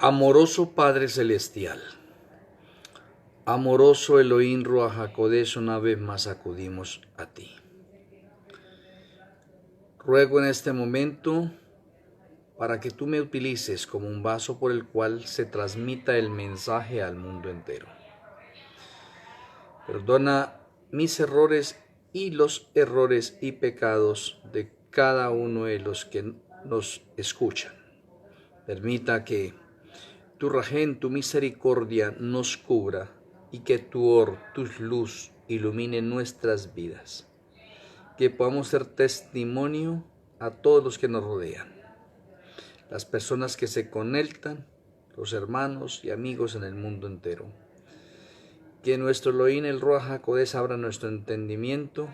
Amoroso Padre Celestial, amoroso Elohim Ruach HaKodesh, una vez más acudimos a ti. Ruego en este momento para que tú me utilices como un vaso por el cual se transmita el mensaje al mundo entero. Perdona mis errores y los errores y pecados de cada uno de los que nos escuchan. Permita que tu Rajén, tu misericordia nos cubra y que tu luz ilumine nuestras vidas. Que podamos ser testimonio a todos los que nos rodean. Las personas que se conectan, los hermanos y amigos en el mundo entero. Que nuestro Elohim, el Ruach HaKodesh, abra nuestro entendimiento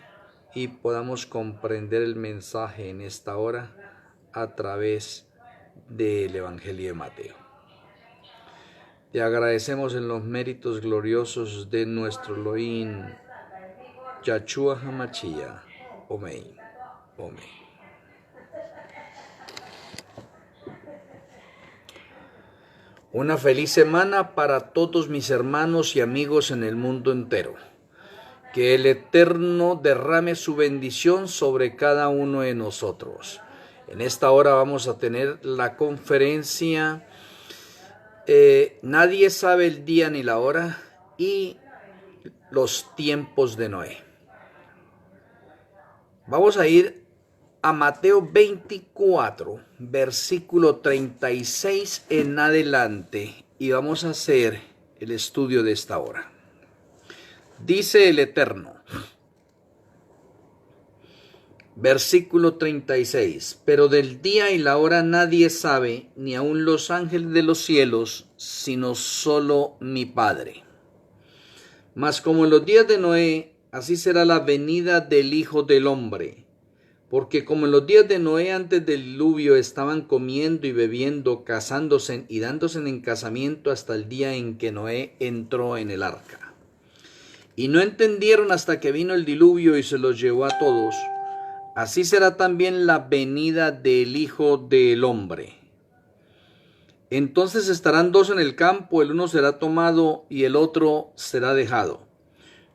y podamos comprender el mensaje en esta hora a través del Evangelio de Mateo. Te agradecemos en los méritos gloriosos de nuestro Elohim, Yahshua HaMashiach. Amén. Amén. Una feliz semana para todos mis hermanos y amigos en el mundo entero. Que el Eterno derrame su bendición sobre cada uno de nosotros. En esta hora vamos a tener la conferencia Nadie sabe el día ni la hora y los tiempos de Noé. Vamos a ir a Mateo 24, versículo 36 en adelante, y vamos a hacer el estudio de esta hora. Dice el Eterno, versículo 36, pero del día y la hora nadie sabe, ni aun los ángeles de los cielos, sino solo mi Padre. Mas como en los días de Noé, así será la venida del Hijo del Hombre. Porque como en los días de Noé antes del diluvio estaban comiendo y bebiendo, casándose y dándose en casamiento hasta el día en que Noé entró en el arca. Y no entendieron hasta que vino el diluvio y se los llevó a todos. Así será también la venida del Hijo del Hombre. Entonces estarán dos en el campo, el uno será tomado y el otro será dejado.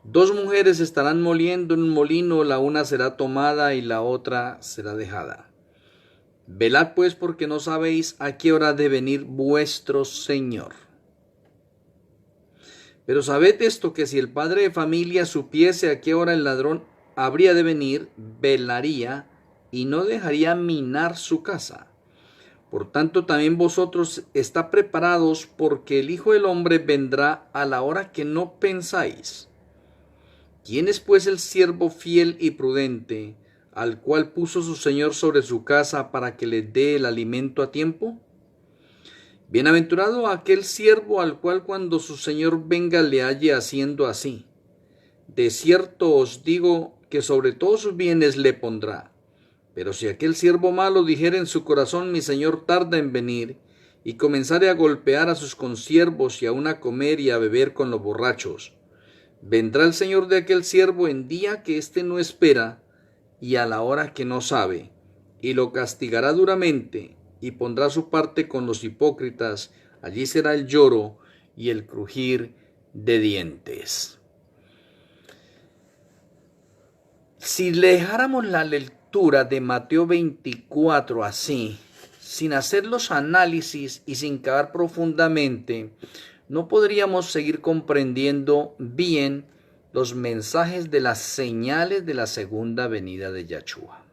Dos mujeres estarán moliendo en un molino, la una será tomada y la otra será dejada. Velad pues, porque no sabéis a qué hora ha de venir vuestro Señor. Pero sabed esto, que si el padre de familia supiese a qué hora el ladrón habría de venir, velaría y no dejaría minar su casa. Por tanto, también vosotros estad preparados, porque el Hijo del Hombre vendrá a la hora que no pensáis. ¿Quién es pues el siervo fiel y prudente, al cual puso su Señor sobre su casa para que le dé el alimento a tiempo? Bienaventurado aquel siervo al cual cuando su Señor venga le halle haciendo así. De cierto os digo que sobre todos sus bienes le pondrá. Pero si aquel siervo malo dijere en su corazón, mi señor tarda en venir, y comenzare a golpear a sus consiervos y aun a comer y a beber con los borrachos, vendrá el señor de aquel siervo en día que éste no espera y a la hora que no sabe, y lo castigará duramente, y pondrá su parte con los hipócritas. Allí será el lloro y el crujir de dientes. Si le dejáramos la lectura de Mateo 24 así, sin hacer los análisis y sin cavar profundamente, no podríamos seguir comprendiendo bien los mensajes de las señales de la segunda venida de Yahshua.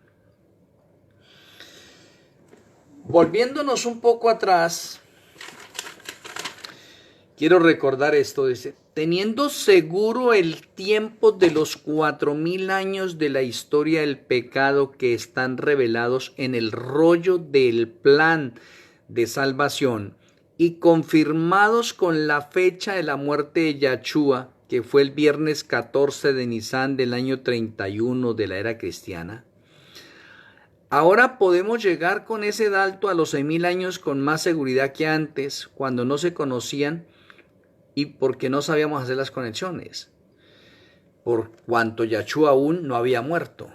Volviéndonos un poco atrás, quiero recordar esto, dice, teniendo seguro el tiempo de los 4000 años de la historia del pecado que están revelados en el rollo del plan de salvación y confirmados con la fecha de la muerte de Yahshua, que fue el viernes 14 de Nisan del año 31 de la era cristiana, ahora podemos llegar con ese dato a los 6000 años con más seguridad que antes, cuando no se conocían y porque no sabíamos hacer las conexiones, por cuanto Yahshua aún no había muerto.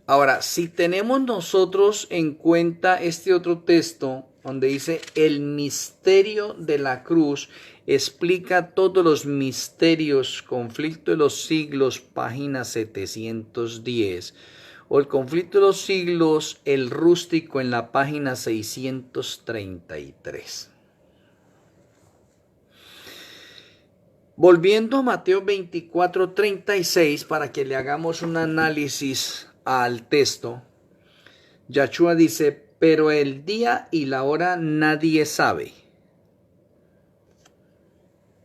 Ahora, si tenemos nosotros en cuenta este otro texto, donde dice el misterio de la cruz, explica todos los misterios, conflicto de los siglos, página 710, o el conflicto de los siglos, el rústico en la página 633. Volviendo a Mateo 24:36, para que le hagamos un análisis al texto, Yahshua dice, pero el día y la hora nadie sabe,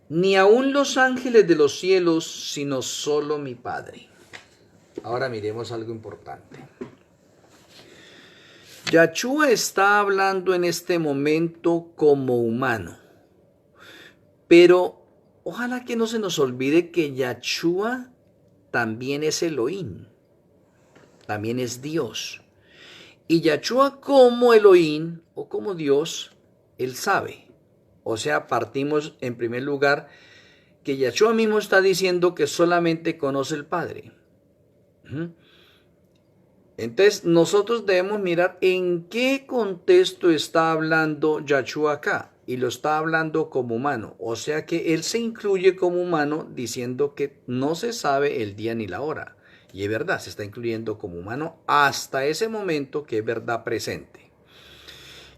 ni aun los ángeles de los cielos, sino solo mi Padre. Ahora miremos algo importante. Yahshua está hablando en este momento como humano, pero ojalá que no se nos olvide que Yahshua también es Elohim, también es Dios. Y Yahshua como Elohim o como Dios, Él sabe. O sea, partimos en primer lugar que Yahshua mismo está diciendo que solamente conoce el Padre. Entonces nosotros debemos mirar en qué contexto está hablando Yahshua acá. Y lo está hablando como humano. O sea que Él se incluye como humano diciendo que no se sabe el día ni la hora. Y es verdad, se está incluyendo como humano hasta ese momento que es verdad presente.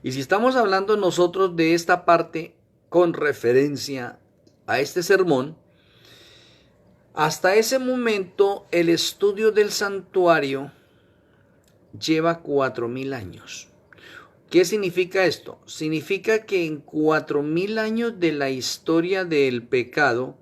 Y si estamos hablando nosotros de esta parte con referencia a este sermón, hasta ese momento el estudio del santuario lleva 4000 años. ¿Qué significa esto? Significa que en 4000 años de la historia del pecado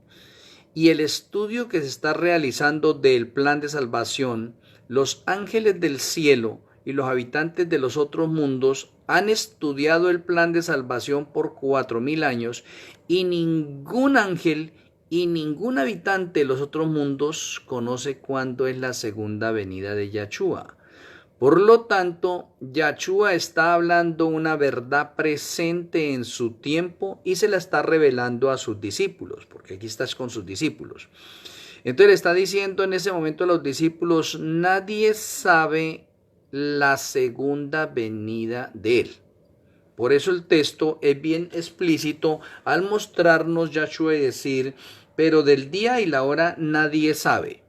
y el estudio que se está realizando del plan de salvación, los ángeles del cielo y los habitantes de los otros mundos han estudiado el plan de salvación por 4000 años y ningún ángel y ningún habitante de los otros mundos conoce cuándo es la segunda venida de Yahshua. Por lo tanto, Yahshua está hablando una verdad presente en su tiempo y se la está revelando a sus discípulos, porque aquí estás con sus discípulos. Entonces le está diciendo en ese momento a los discípulos, nadie sabe la segunda venida de él. Por eso el texto es bien explícito al mostrarnos Yahshua y decir, pero del día y la hora nadie sabe.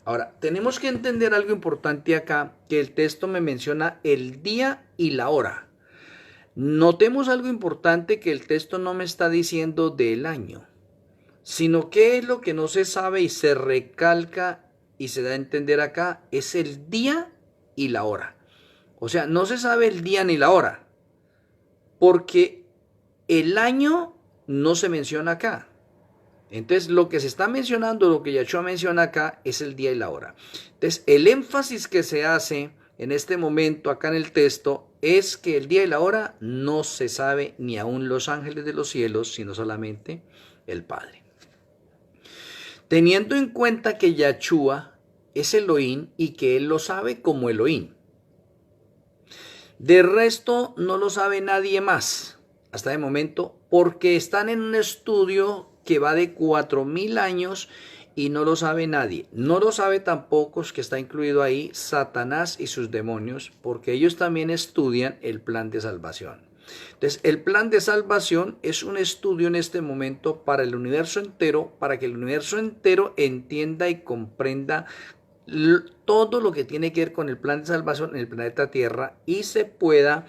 Ahora, tenemos que entender algo importante acá, que el texto me menciona el día y la hora. Notemos algo importante, que el texto no me está diciendo del año, sino que es lo que no se sabe y se recalca y se da a entender acá, es el día y la hora. O sea, no se sabe el día ni la hora, porque el año no se menciona acá. Entonces, lo que se está mencionando, lo que Yahshua menciona acá, es el día y la hora. Entonces, el énfasis que se hace en este momento acá en el texto es que el día y la hora no se sabe ni aún los ángeles de los cielos, sino solamente el Padre. Teniendo en cuenta que Yahshua es Elohim y que Él lo sabe como Elohim. De resto, no lo sabe nadie más hasta el momento, porque están en un estudio que va de 4000 años y no lo sabe nadie. No lo sabe tampoco, que está incluido ahí, Satanás y sus demonios, porque ellos también estudian el plan de salvación. Entonces, el plan de salvación es un estudio en este momento para el universo entero, para que el universo entero entienda y comprenda todo lo que tiene que ver con el plan de salvación en el planeta Tierra y se pueda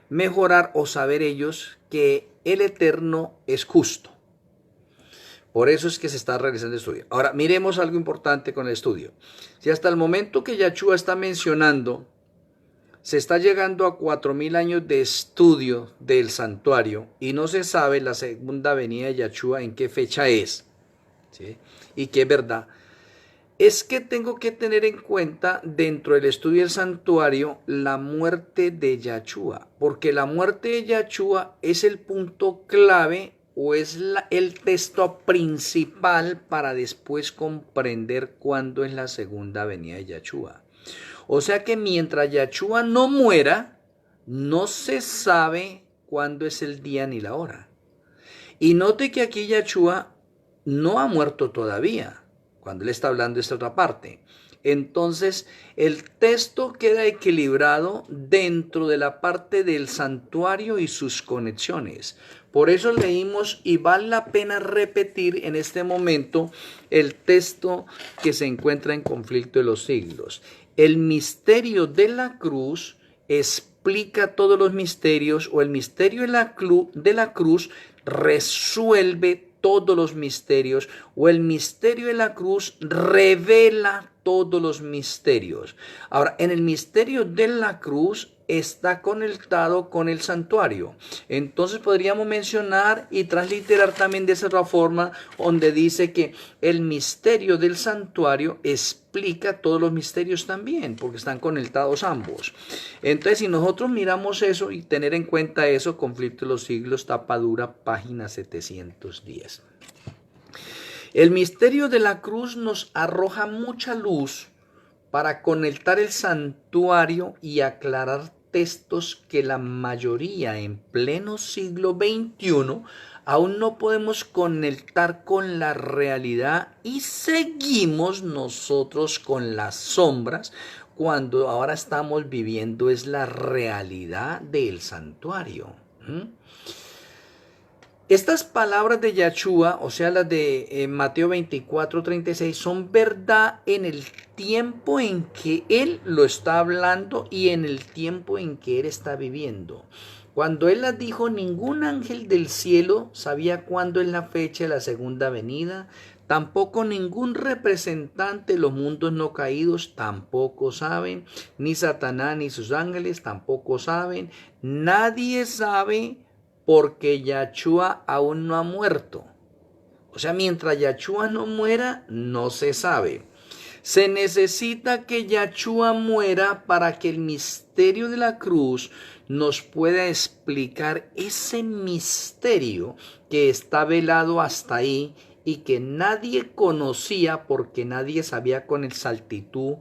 mejorar o saber ellos que el Eterno es justo. Por eso es que se está realizando el estudio. Ahora, miremos algo importante con el estudio. Si hasta el momento que Yahshua está mencionando, se está llegando a 4000 años de estudio del santuario y no se sabe la segunda venida de Yahshua en qué fecha es, ¿sí? Y que es verdad. Es que tengo que tener en cuenta dentro del estudio del santuario la muerte de Yahshua, porque la muerte de Yahshua es el punto clave o es el texto principal para después comprender cuándo es la segunda venida de Yahshua. O sea que mientras Yahshua no muera, no se sabe cuándo es el día ni la hora. Y note que aquí Yahshua no ha muerto todavía, cuando él está hablando de esta otra parte. Entonces, el texto queda equilibrado dentro de la parte del santuario y sus conexiones. Por eso leímos, y vale la pena repetir en este momento el texto que se encuentra en Conflicto de los Siglos. El misterio de la cruz explica todos los misterios, o el misterio de la cruz resuelve todos los misterios, o el misterio de la cruz revela todos los misterios. Ahora, en el misterio de la cruz está conectado con el santuario. Entonces podríamos mencionar y transliterar también de esa otra forma, donde dice que el misterio del santuario explica todos los misterios también, porque están conectados ambos. Entonces, si nosotros miramos eso y tener en cuenta eso, Conflicto de los Siglos, tapa dura, página 710. El misterio de la cruz nos arroja mucha luz para conectar el santuario y aclarar textos que la mayoría en pleno siglo XXI aún no podemos conectar con la realidad, y seguimos nosotros con las sombras, cuando ahora estamos viviendo es la realidad del santuario. Estas palabras de Yahshua, o sea, las de Mateo 24:36, son verdad en el tiempo en que Él lo está hablando y en el tiempo en que Él está viviendo. Cuando Él las dijo, ningún ángel del cielo sabía cuándo es la fecha de la segunda venida, tampoco ningún representante de los mundos no caídos tampoco saben, ni Satanás ni sus ángeles tampoco saben, nadie sabe, porque Yahshua aún no ha muerto. O sea, mientras Yahshua no muera, no se sabe. Se necesita que Yahshua muera para que el misterio de la cruz nos pueda explicar ese misterio que está velado hasta ahí y que nadie conocía, porque nadie sabía con exactitud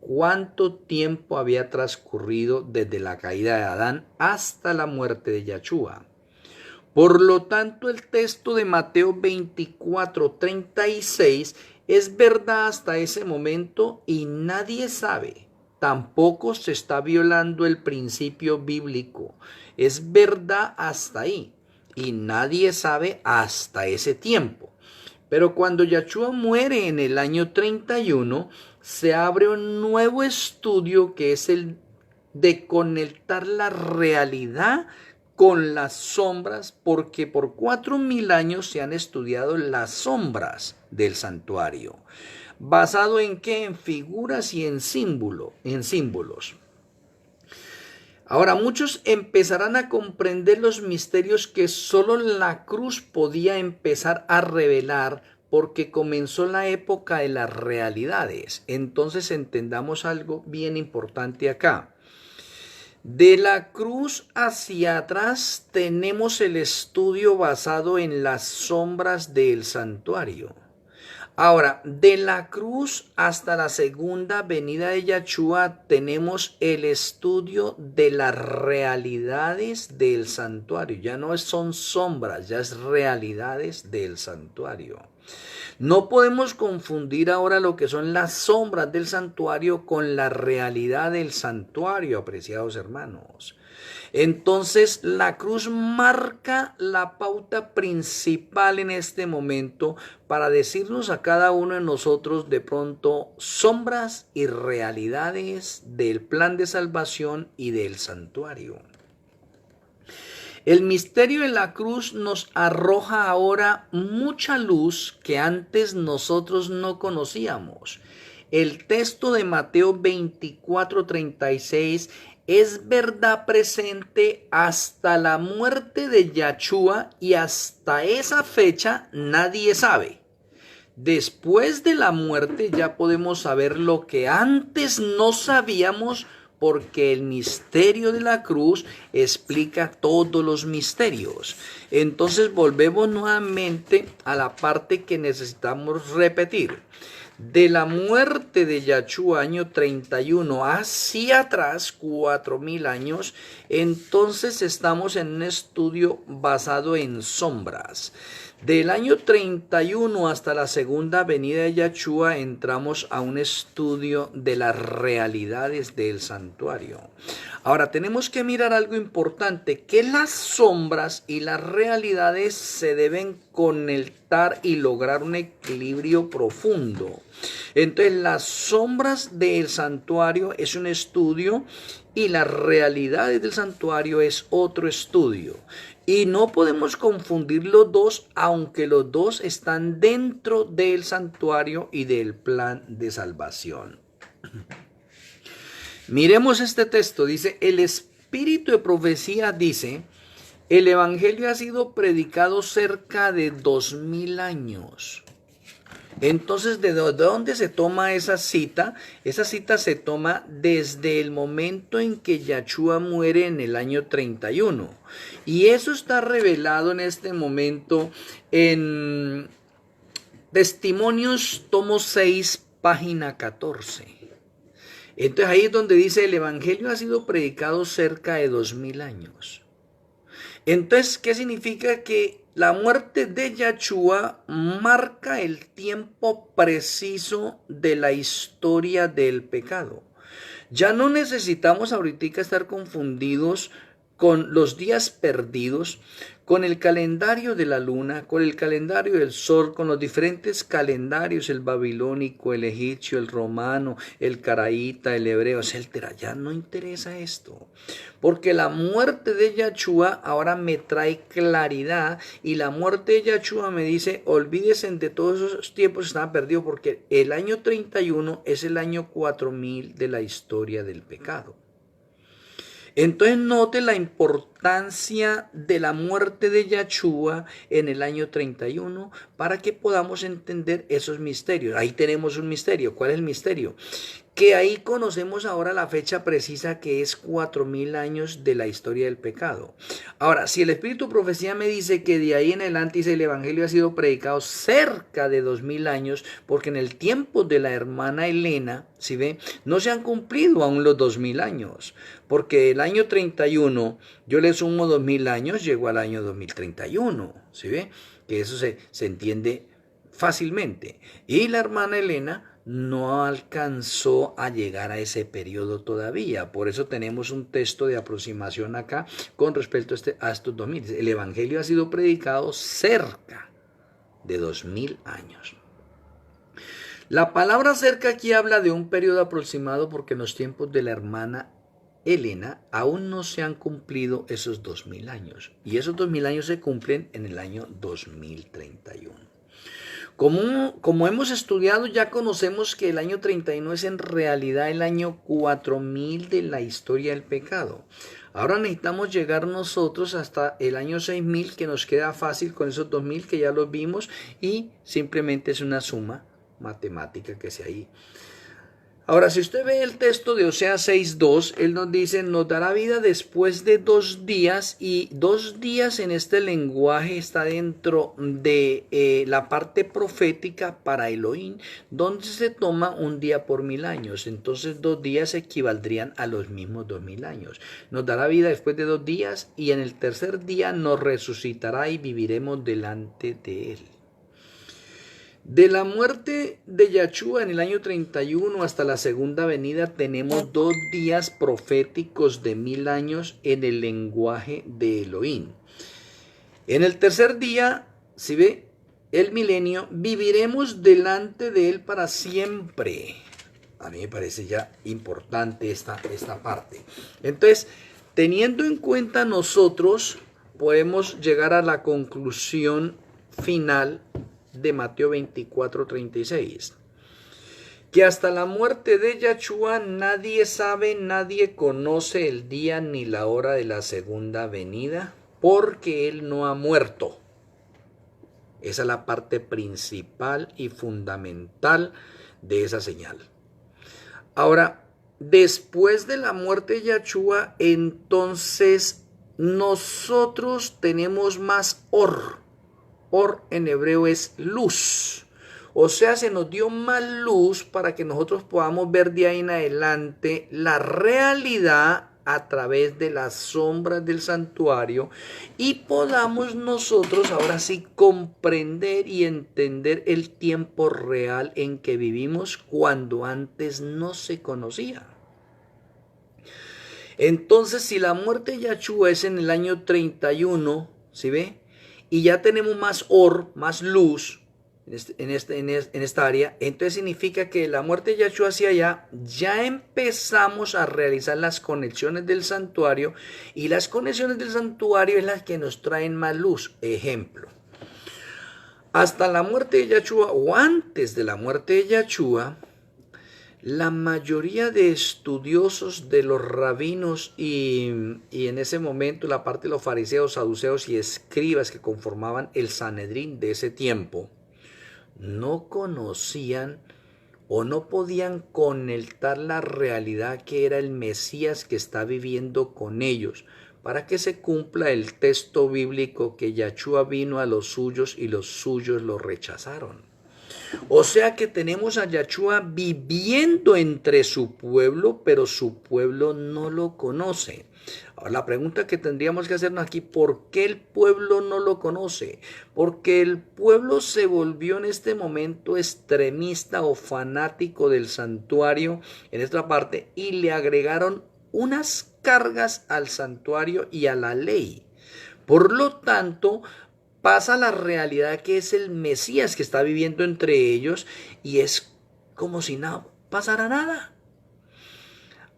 cuánto tiempo había transcurrido desde la caída de Adán hasta la muerte de Yahshua. Por lo tanto, el texto de Mateo 24:36 es verdad hasta ese momento y nadie sabe. Tampoco se está violando el principio bíblico. Es verdad hasta ahí y nadie sabe hasta ese tiempo. Pero cuando Yahshua muere en el año 31, se abre un nuevo estudio, que es el de conectar la realidad con las sombras, porque por 4000 años se han estudiado las sombras del santuario. ¿Basado en qué? En figuras y en símbolos. Ahora, muchos empezarán a comprender los misterios que solo la cruz podía empezar a revelar, porque comenzó la época de las realidades. Entonces entendamos algo bien importante acá. De la cruz hacia atrás tenemos el estudio basado en las sombras del santuario. Ahora, de la cruz hasta la segunda venida de Yahshua tenemos el estudio de las realidades del santuario. Ya no son sombras, ya es realidades del santuario. No podemos confundir ahora lo que son las sombras del santuario con la realidad del santuario, apreciados hermanos. Entonces, la cruz marca la pauta principal en este momento para decirnos a cada uno de nosotros de pronto sombras y realidades del plan de salvación y del santuario. El misterio de la cruz nos arroja ahora mucha luz que antes nosotros no conocíamos. El texto de Mateo 24:36 es verdad presente hasta la muerte de Yahshua, y hasta esa fecha nadie sabe. Después de la muerte ya podemos saber lo que antes no sabíamos, porque el misterio de la cruz explica todos los misterios. Entonces volvemos nuevamente a la parte que necesitamos repetir. De la muerte de Yahshua, año 31, hacia atrás, 4000 años, entonces estamos en un estudio basado en sombras. Del año 31 hasta la segunda venida de Yahshua entramos a un estudio de las realidades del santuario. Ahora tenemos que mirar algo importante, que las sombras y las realidades se deben conectar y lograr un equilibrio profundo. Entonces las sombras del santuario es un estudio y las realidades del santuario es otro estudio. Y no podemos confundir los dos, aunque los dos están dentro del santuario y del plan de salvación. Miremos este texto, dice, el espíritu de profecía dice, el evangelio ha sido predicado cerca de 2000 años. Entonces, ¿de dónde se toma esa cita? Esa cita se toma desde el momento en que Yahshua muere en el año 31. Y eso está revelado en este momento en Testimonios, tomo 6, página 14. Entonces ahí es donde dice, el evangelio ha sido predicado cerca de 2000 años. Entonces, ¿qué significa? Que la muerte de Yahshua marca el tiempo preciso de la historia del pecado. Ya no necesitamos ahorita estar confundidos con los días perdidos, con el calendario de la luna, con el calendario del sol, con los diferentes calendarios, el babilónico, el egipcio, el romano, el caraíta, el hebreo, etcétera. Ya no interesa esto, porque la muerte de Yahshua ahora me trae claridad, y la muerte de Yahshua me dice, olvídense de todos esos tiempos que estaban perdidos, porque el año 31 es el año 4000 de la historia del pecado. Entonces note la importancia de la muerte de Yahshua en el año 31 para que podamos entender esos misterios. Ahí tenemos un misterio. ¿Cuál es el misterio? Que ahí conocemos ahora la fecha precisa, que es 4000 años de la historia del pecado. Ahora, si el Espíritu de Profecía me dice que de ahí en adelante dice, el Evangelio ha sido predicado cerca de 2000 años, porque en el tiempo de la hermana Elena, ¿sí ve? No se han cumplido aún los 2000 años, porque el año 31, yo le sumo 2000 años, llego al año 2031, ¿sí ve? Que eso se entiende fácilmente. Y la hermana Elena no alcanzó a llegar a ese periodo todavía. Por eso tenemos un texto de aproximación acá con respecto a estos 2000. El evangelio ha sido predicado cerca de 2000 años. La palabra cerca aquí habla de un periodo aproximado, porque en los tiempos de la hermana Elena aún no se han cumplido esos 2000 años. Y esos 2000 años se cumplen en el año 2031. Como hemos estudiado, ya conocemos que el año 31 es en realidad el año 4000 de la historia del pecado. Ahora necesitamos llegar nosotros hasta el año 6000, que nos queda fácil con esos 2000 que ya los vimos, y simplemente es una suma matemática que se ahí. Ahora, si usted ve el texto de Oseas 6:2, él nos dice, nos dará vida después de 2 días, y 2 días en este lenguaje está dentro de la parte profética para Elohim, donde se toma un día por 1000 años. Entonces 2 días equivaldrían a los mismos 2000 años. Nos dará vida después de 2 días, y en el tercer día nos resucitará y viviremos delante de él. De la muerte de Yahshua en el año 31 hasta la segunda venida tenemos 2 días proféticos de 1000 años en el lenguaje de Elohim. En el tercer día, si ve el milenio, viviremos delante de él para siempre. A mí me parece ya importante esta parte. Entonces, teniendo en cuenta, nosotros podemos llegar a la conclusión final de Mateo 24:36, que hasta la muerte de Yahshua nadie sabe, nadie conoce el día ni la hora de la segunda venida, porque él no ha muerto. Esa es la parte principal y fundamental de esa señal. Ahora, después de la muerte de Yahshua, entonces nosotros tenemos más Or en hebreo es luz. O sea, se nos dio más luz para que nosotros podamos ver de ahí en adelante la realidad a través de las sombras del santuario y podamos nosotros ahora sí comprender y entender el tiempo real en que vivimos cuando antes no se conocía. Entonces, si la muerte de Yahshua es en el año 31, ¿sí ve? Y ya tenemos más más luz en esta área, entonces significa que la muerte de Yahshua hacia allá, ya empezamos a realizar las conexiones del santuario, y las conexiones del santuario es las que nos traen más luz. Ejemplo, hasta la muerte de Yahshua o antes de la muerte de Yahshua, la mayoría de estudiosos de los rabinos y en ese momento la parte de los fariseos, saduceos y escribas que conformaban el Sanedrín de ese tiempo, no conocían o no podían conectar la realidad que era el Mesías que está viviendo con ellos, para que se cumpla el texto bíblico que Yahshua vino a los suyos y los suyos lo rechazaron. O sea que tenemos a Yahshua viviendo entre su pueblo, pero su pueblo no lo conoce. Ahora, la pregunta que tendríamos que hacernos aquí, ¿por qué el pueblo no lo conoce? Porque el pueblo se volvió en este momento extremista o fanático del santuario en esta parte y le agregaron unas cargas al santuario y a la ley. Por lo tanto, pasa la realidad que es el Mesías que está viviendo entre ellos y es como si no pasara nada.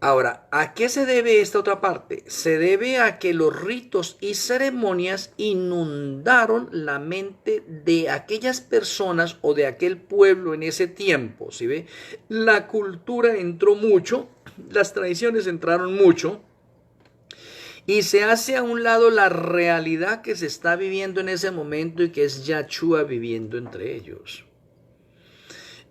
Ahora, ¿a qué se debe esta otra parte? Se debe a que los ritos y ceremonias inundaron la mente de aquellas personas o de aquel pueblo en ese tiempo, ¿sí ve? La cultura entró mucho, las tradiciones entraron mucho, y se hace a un lado la realidad que se está viviendo en ese momento y que es Yahshua viviendo entre ellos.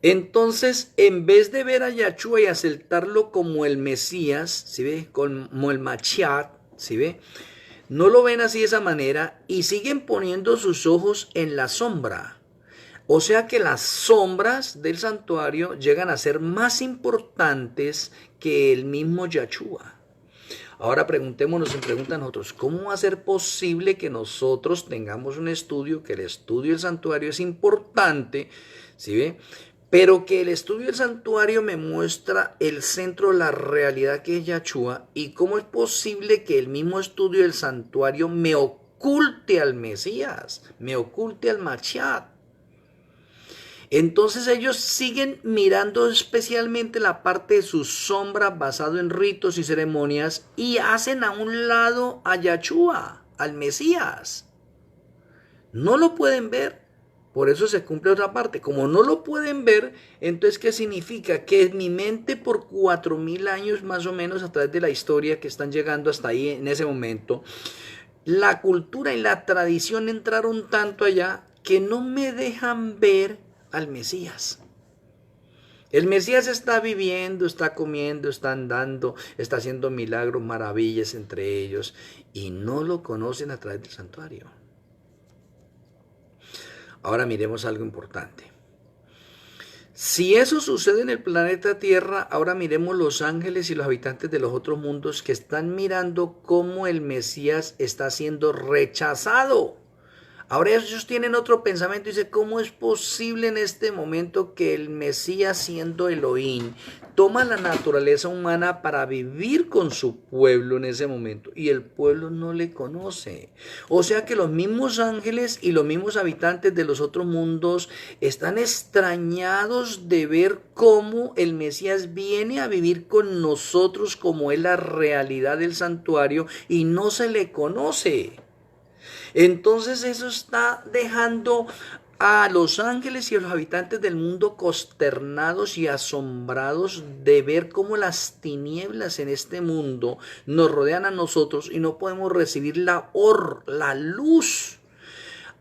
Entonces, en vez de ver a Yahshua y aceptarlo como el Mesías, ¿sí ve? Como el Mashiach, ¿sí ve? No lo ven así de esa manera y siguen poniendo sus ojos en la sombra. O sea que las sombras del santuario llegan a ser más importantes que el mismo Yahshua. Ahora preguntémonos, en pregunta a nosotros, ¿cómo va a ser posible que nosotros tengamos un estudio, que el estudio del santuario es importante, ¿sí ve? Pero que el estudio del santuario me muestra el centro de la realidad que es Yahshua, y cómo es posible que el mismo estudio del santuario me oculte al Mesías, me oculte al Mashiach? Entonces ellos siguen mirando especialmente la parte de sus sombras basado en ritos y ceremonias y hacen a un lado a Yahshua, al Mesías. No lo pueden ver. Por eso se cumple otra parte. Como no lo pueden ver, entonces ¿qué significa? Que en mi mente por 4000 años más o menos a través de la historia que están llegando hasta ahí en ese momento, la cultura y la tradición entraron tanto allá que no me dejan ver al Mesías. El Mesías está viviendo, está comiendo, está andando, está haciendo milagros, maravillas entre ellos y no lo conocen a través del santuario. Ahora miremos algo importante. Si eso sucede en el planeta Tierra, ahora miremos los ángeles y los habitantes de los otros mundos que están mirando cómo el Mesías está siendo rechazado. Ahora ellos tienen otro pensamiento y dicen, ¿cómo es posible en este momento que el Mesías, siendo Elohim, toma la naturaleza humana para vivir con su pueblo en ese momento? Y el pueblo no le conoce. O sea que los mismos ángeles y los mismos habitantes de los otros mundos están extrañados de ver cómo el Mesías viene a vivir con nosotros como es la realidad del santuario y no se le conoce. Entonces eso está dejando a los ángeles y a los habitantes del mundo consternados y asombrados de ver cómo las tinieblas en este mundo nos rodean a nosotros y no podemos recibir la luz.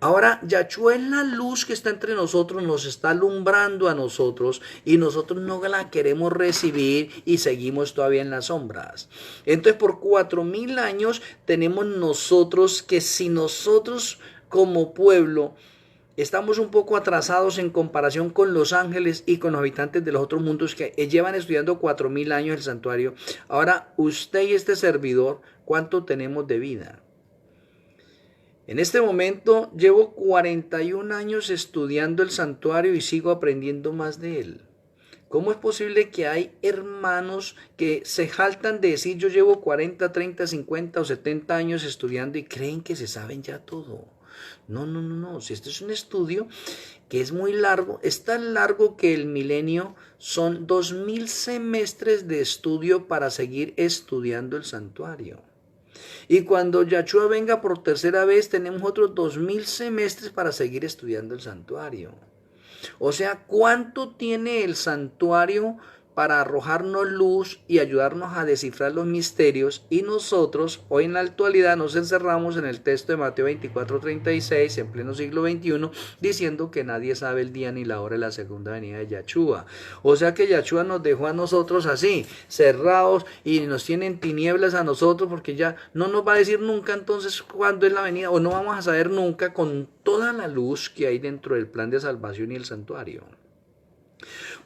Ahora, Yahshua es la luz que está entre nosotros, nos está alumbrando a nosotros y nosotros no la queremos recibir y seguimos todavía en las sombras. Entonces, por 4000 años tenemos nosotros que si nosotros como pueblo estamos un poco atrasados en comparación con los ángeles y con los habitantes de los otros mundos que llevan estudiando 4000 años el santuario. Ahora, usted y este servidor, ¿cuánto tenemos de vida? En este momento llevo 41 años estudiando el santuario y sigo aprendiendo más de él. ¿Cómo es posible que hay hermanos que se jaltan de decir yo llevo 40, 30, 50 o 70 años estudiando y creen que se saben ya todo? No. Si este es un estudio que es muy largo, es tan largo que el milenio son 2000 semestres de estudio para seguir estudiando el santuario. Y cuando Yahshua venga por tercera vez, tenemos otros 2000 semestres para seguir estudiando el santuario. O sea, ¿cuánto tiene el santuario para arrojarnos luz y ayudarnos a descifrar los misterios? Y nosotros, hoy en la actualidad, nos encerramos en el texto de Mateo 24:36, en pleno siglo XXI, diciendo que nadie sabe el día ni la hora de la segunda venida de Yahshua. O sea que Yahshua nos dejó a nosotros así, cerrados, y nos tiene en tinieblas a nosotros, porque ya no nos va a decir nunca entonces cuándo es la venida, o no vamos a saber nunca con toda la luz que hay dentro del plan de salvación y el santuario.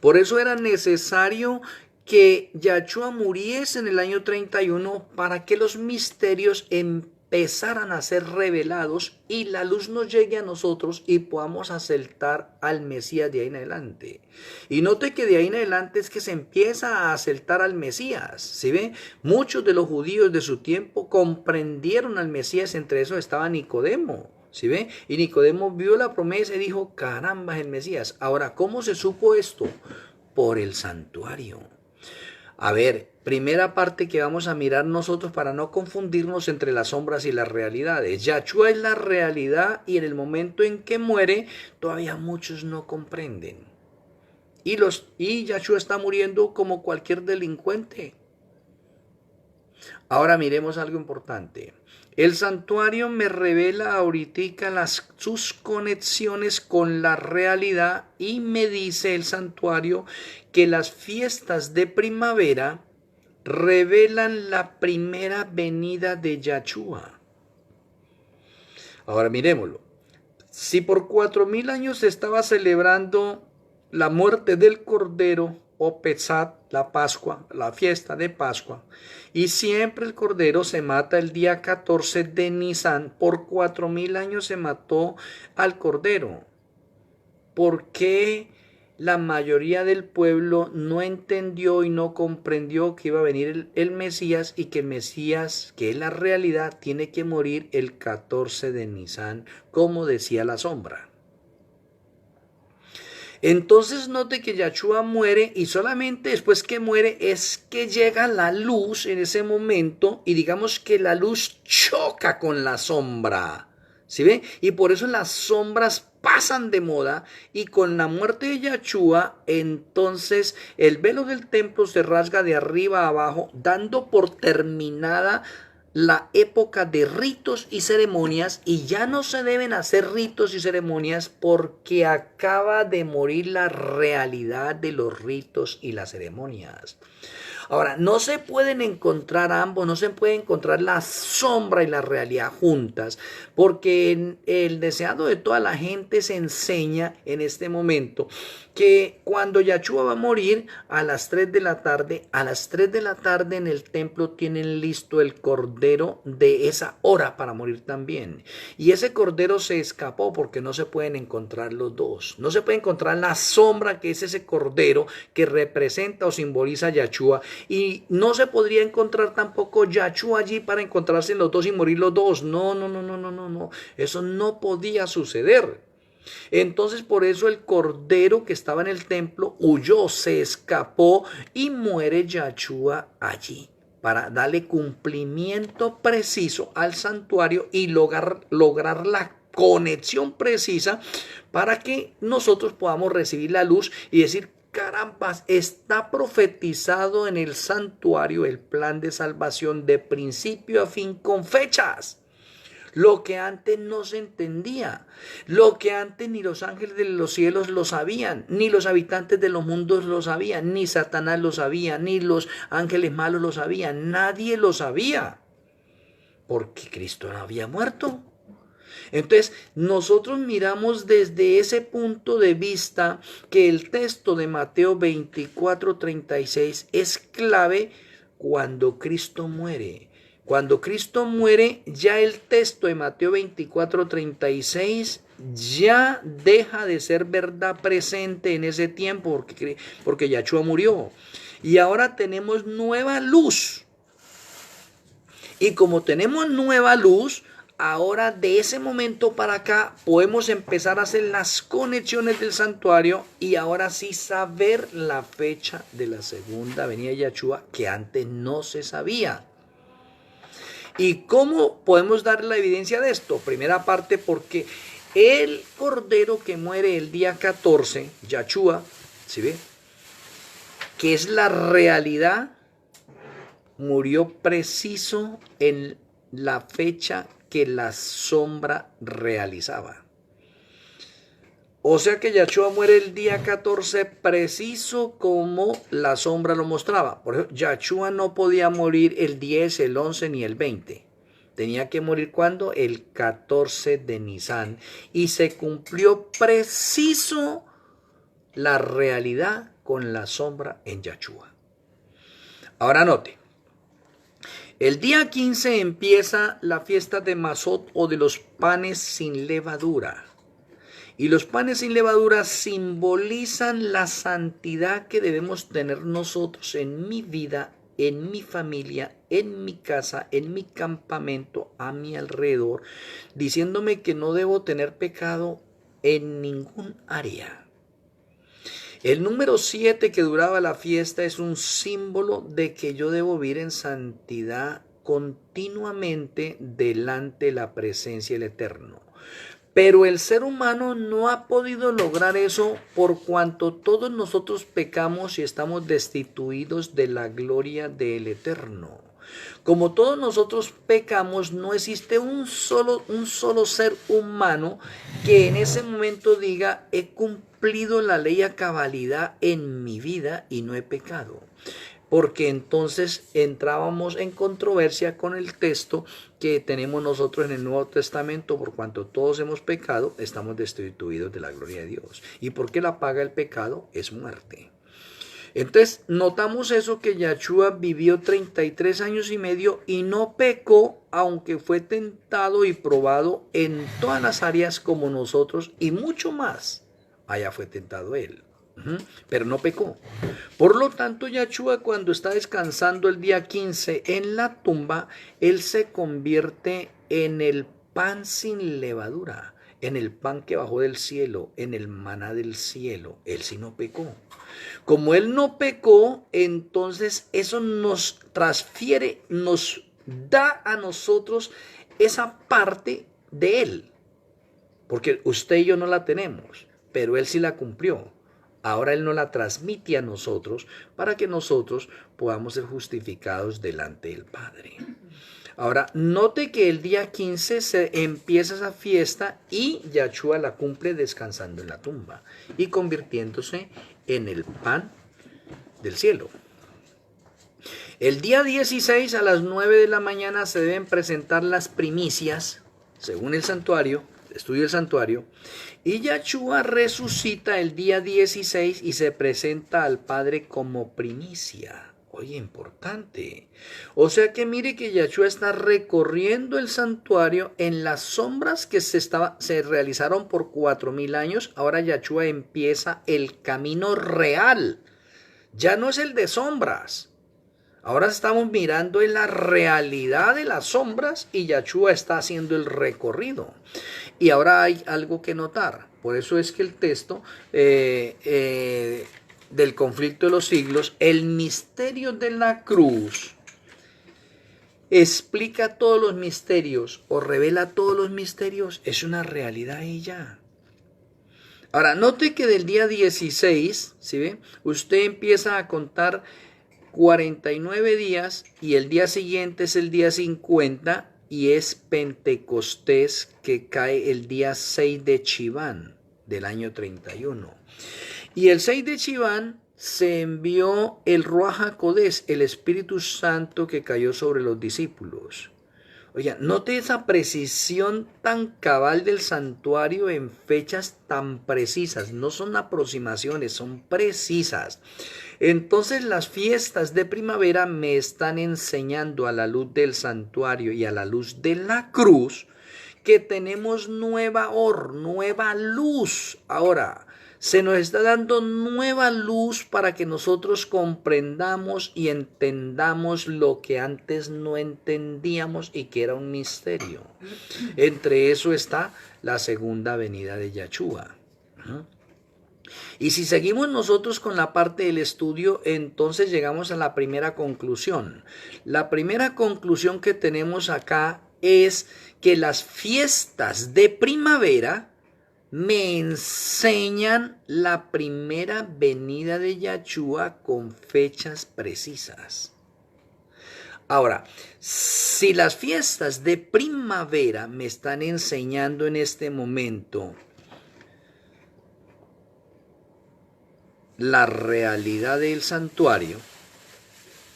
Por eso era necesario que Yahshua muriese en el año 31 para que los misterios empezaran a ser revelados y la luz nos llegue a nosotros y podamos aceptar al Mesías de ahí en adelante. Y note que de ahí en adelante es que se empieza a aceptar al Mesías. ¿Sí ve? Muchos de los judíos de su tiempo comprendieron al Mesías, entre esos estaba Nicodemo. ¿Sí ve? Y Nicodemo vio la promesa y dijo, caramba, es el Mesías. Ahora, ¿cómo se supo esto? Por el santuario. A ver, primera parte que vamos a mirar nosotros para no confundirnos entre las sombras y las realidades. Yahshua es la realidad y en el momento en que muere, todavía muchos no comprenden. Y Yahshua está muriendo como cualquier delincuente. Ahora miremos algo importante. El santuario me revela ahorita sus conexiones con la realidad y me dice el santuario que las fiestas de primavera revelan la primera venida de Yahshua. Ahora miremoslo. Si por 4000 años se estaba celebrando la muerte del Cordero, o Pesat, la Pascua, la fiesta de Pascua, y siempre el Cordero se mata el día 14 de Nisan, por 4000 años se mató al Cordero. ¿Por qué la mayoría del pueblo no entendió y no comprendió que iba a venir el Mesías y que el Mesías, que es la realidad, tiene que morir el 14 de Nisan, como decía la sombra? Entonces note que Yahshua muere y solamente después que muere es que llega la luz en ese momento y digamos que la luz choca con la sombra. ¿Sí ve? Y por eso las sombras pasan de moda y con la muerte de Yahshua entonces el velo del templo se rasga de arriba a abajo dando por terminada la época de ritos y ceremonias y ya no se deben hacer ritos y ceremonias porque acaba de morir la realidad de los ritos y las ceremonias. Ahora, no se pueden encontrar ambos, no se puede encontrar la sombra y la realidad juntas, porque el deseado de toda la gente se enseña en este momento que cuando Yahshua va a morir a las 3 de la tarde, en el templo tienen listo el cordero de esa hora para morir también. Y ese cordero se escapó porque no se pueden encontrar los dos. No se puede encontrar la sombra que es ese cordero que representa o simboliza a Yahshua. Y no se podría encontrar tampoco Yahshua allí para encontrarse los dos y morir los dos. No. Eso no podía suceder. Entonces por eso el cordero que estaba en el templo huyó, se escapó y muere Yahshua allí para darle cumplimiento preciso al santuario y lograr la conexión precisa para que nosotros podamos recibir la luz y decir, carambas, está profetizado en el santuario el plan de salvación de principio a fin con fechas. Lo que antes no se entendía, lo que antes ni los ángeles de los cielos lo sabían, ni los habitantes de los mundos lo sabían, ni Satanás lo sabía, ni los ángeles malos lo sabían, nadie lo sabía, porque Cristo no había muerto. Entonces, nosotros miramos desde ese punto de vista que el texto de Mateo 24:36 es clave cuando Cristo muere. Cuando Cristo muere, ya el texto de Mateo 24:36 ya deja de ser verdad presente en ese tiempo porque Yahshua murió. Y ahora tenemos nueva luz. Y como tenemos nueva luz, ahora de ese momento para acá podemos empezar a hacer las conexiones del santuario y ahora sí saber la fecha de la segunda venida de Yahshua que antes no se sabía. ¿Y cómo podemos dar la evidencia de esto? Primera parte, porque el cordero que muere el día 14, Yahshua, ¿sí ve? Que es la realidad, murió preciso en la fecha que la sombra realizaba. O sea que Yahshua muere el día 14 preciso como la sombra lo mostraba. Por ejemplo, Yahshua no podía morir el 10, el 11 ni el 20. Tenía que morir ¿cuándo? El 14 de Nisan. Y se cumplió preciso la realidad con la sombra en Yahshua. Ahora note. El día 15 empieza la fiesta de Masot o de los panes sin levadura. Y los panes sin levadura simbolizan la santidad que debemos tener nosotros en mi vida, en mi familia, en mi casa, en mi campamento, a mi alrededor, diciéndome que no debo tener pecado en ningún área. El número 7 que duraba la fiesta es un símbolo de que yo debo vivir en santidad continuamente delante de la presencia del Eterno. Pero el ser humano no ha podido lograr eso por cuanto todos nosotros pecamos y estamos destituidos de la gloria del Eterno. Como todos nosotros pecamos, no existe un solo ser humano que en ese momento diga, he cumplido la ley a cabalidad en mi vida y no he pecado. Porque entonces entrábamos en controversia con el texto que tenemos nosotros en el Nuevo Testamento, por cuanto todos hemos pecado, estamos destituidos de la gloria de Dios. ¿Y por qué la paga del pecado? Es muerte. Entonces notamos eso, que Yahshua vivió 33 años y medio y no pecó, aunque fue tentado y probado en todas las áreas como nosotros y mucho más. Allá fue tentado él. Pero no pecó. Por lo tanto, Yahshua, cuando está descansando el día 15 en la tumba, él se convierte en el pan sin levadura, en el pan que bajó del cielo, en el maná del cielo. Él sí no pecó. Como él no pecó, entonces eso nos transfiere, nos da a nosotros esa parte de él. Porque usted y yo no la tenemos, pero él sí la cumplió. Ahora él nos la transmite a nosotros para que nosotros podamos ser justificados delante del Padre. Ahora, note que el día 15 se empieza esa fiesta y Yahshua la cumple descansando en la tumba y convirtiéndose en el pan del cielo. El día 16 a las 9 de la mañana se deben presentar las primicias, según el santuario, el estudio del santuario, y Yahshua resucita el día 16 y se presenta al Padre como primicia. Oye, importante. O sea que mire que Yahshua está recorriendo el santuario en las sombras que se realizaron por 4000 años. Ahora Yahshua empieza el camino real. Ya no es el de sombras. Ahora estamos mirando en la realidad de las sombras y Yahshua está haciendo el recorrido. Y ahora hay algo que notar. Por eso es que el texto del conflicto de los siglos, el misterio de la cruz, explica todos los misterios o revela todos los misterios. Es una realidad y ya. Ahora, note que del día 16, ¿sí ve? Usted empieza a contar 49 días y el día siguiente es el día 50 y es Pentecostés, que cae el día 6 de Chiván del año 31. Y el 6 de Chiván se envió el Ruach HaKodesh, el Espíritu Santo que cayó sobre los discípulos. Oiga, note esa precisión tan cabal del santuario en fechas tan precisas. No son aproximaciones, son precisas. Entonces las fiestas de primavera me están enseñando a la luz del santuario y a la luz de la cruz que tenemos nueva luz. Ahora, se nos está dando nueva luz para que nosotros comprendamos y entendamos lo que antes no entendíamos y que era un misterio. Entre eso está la segunda venida de Yahshua. Y si seguimos nosotros con la parte del estudio, entonces llegamos a la primera conclusión. La primera conclusión que tenemos acá es que las fiestas de primavera me enseñan la primera venida de Yahshua con fechas precisas. Ahora, si las fiestas de primavera me están enseñando en este momento la realidad del santuario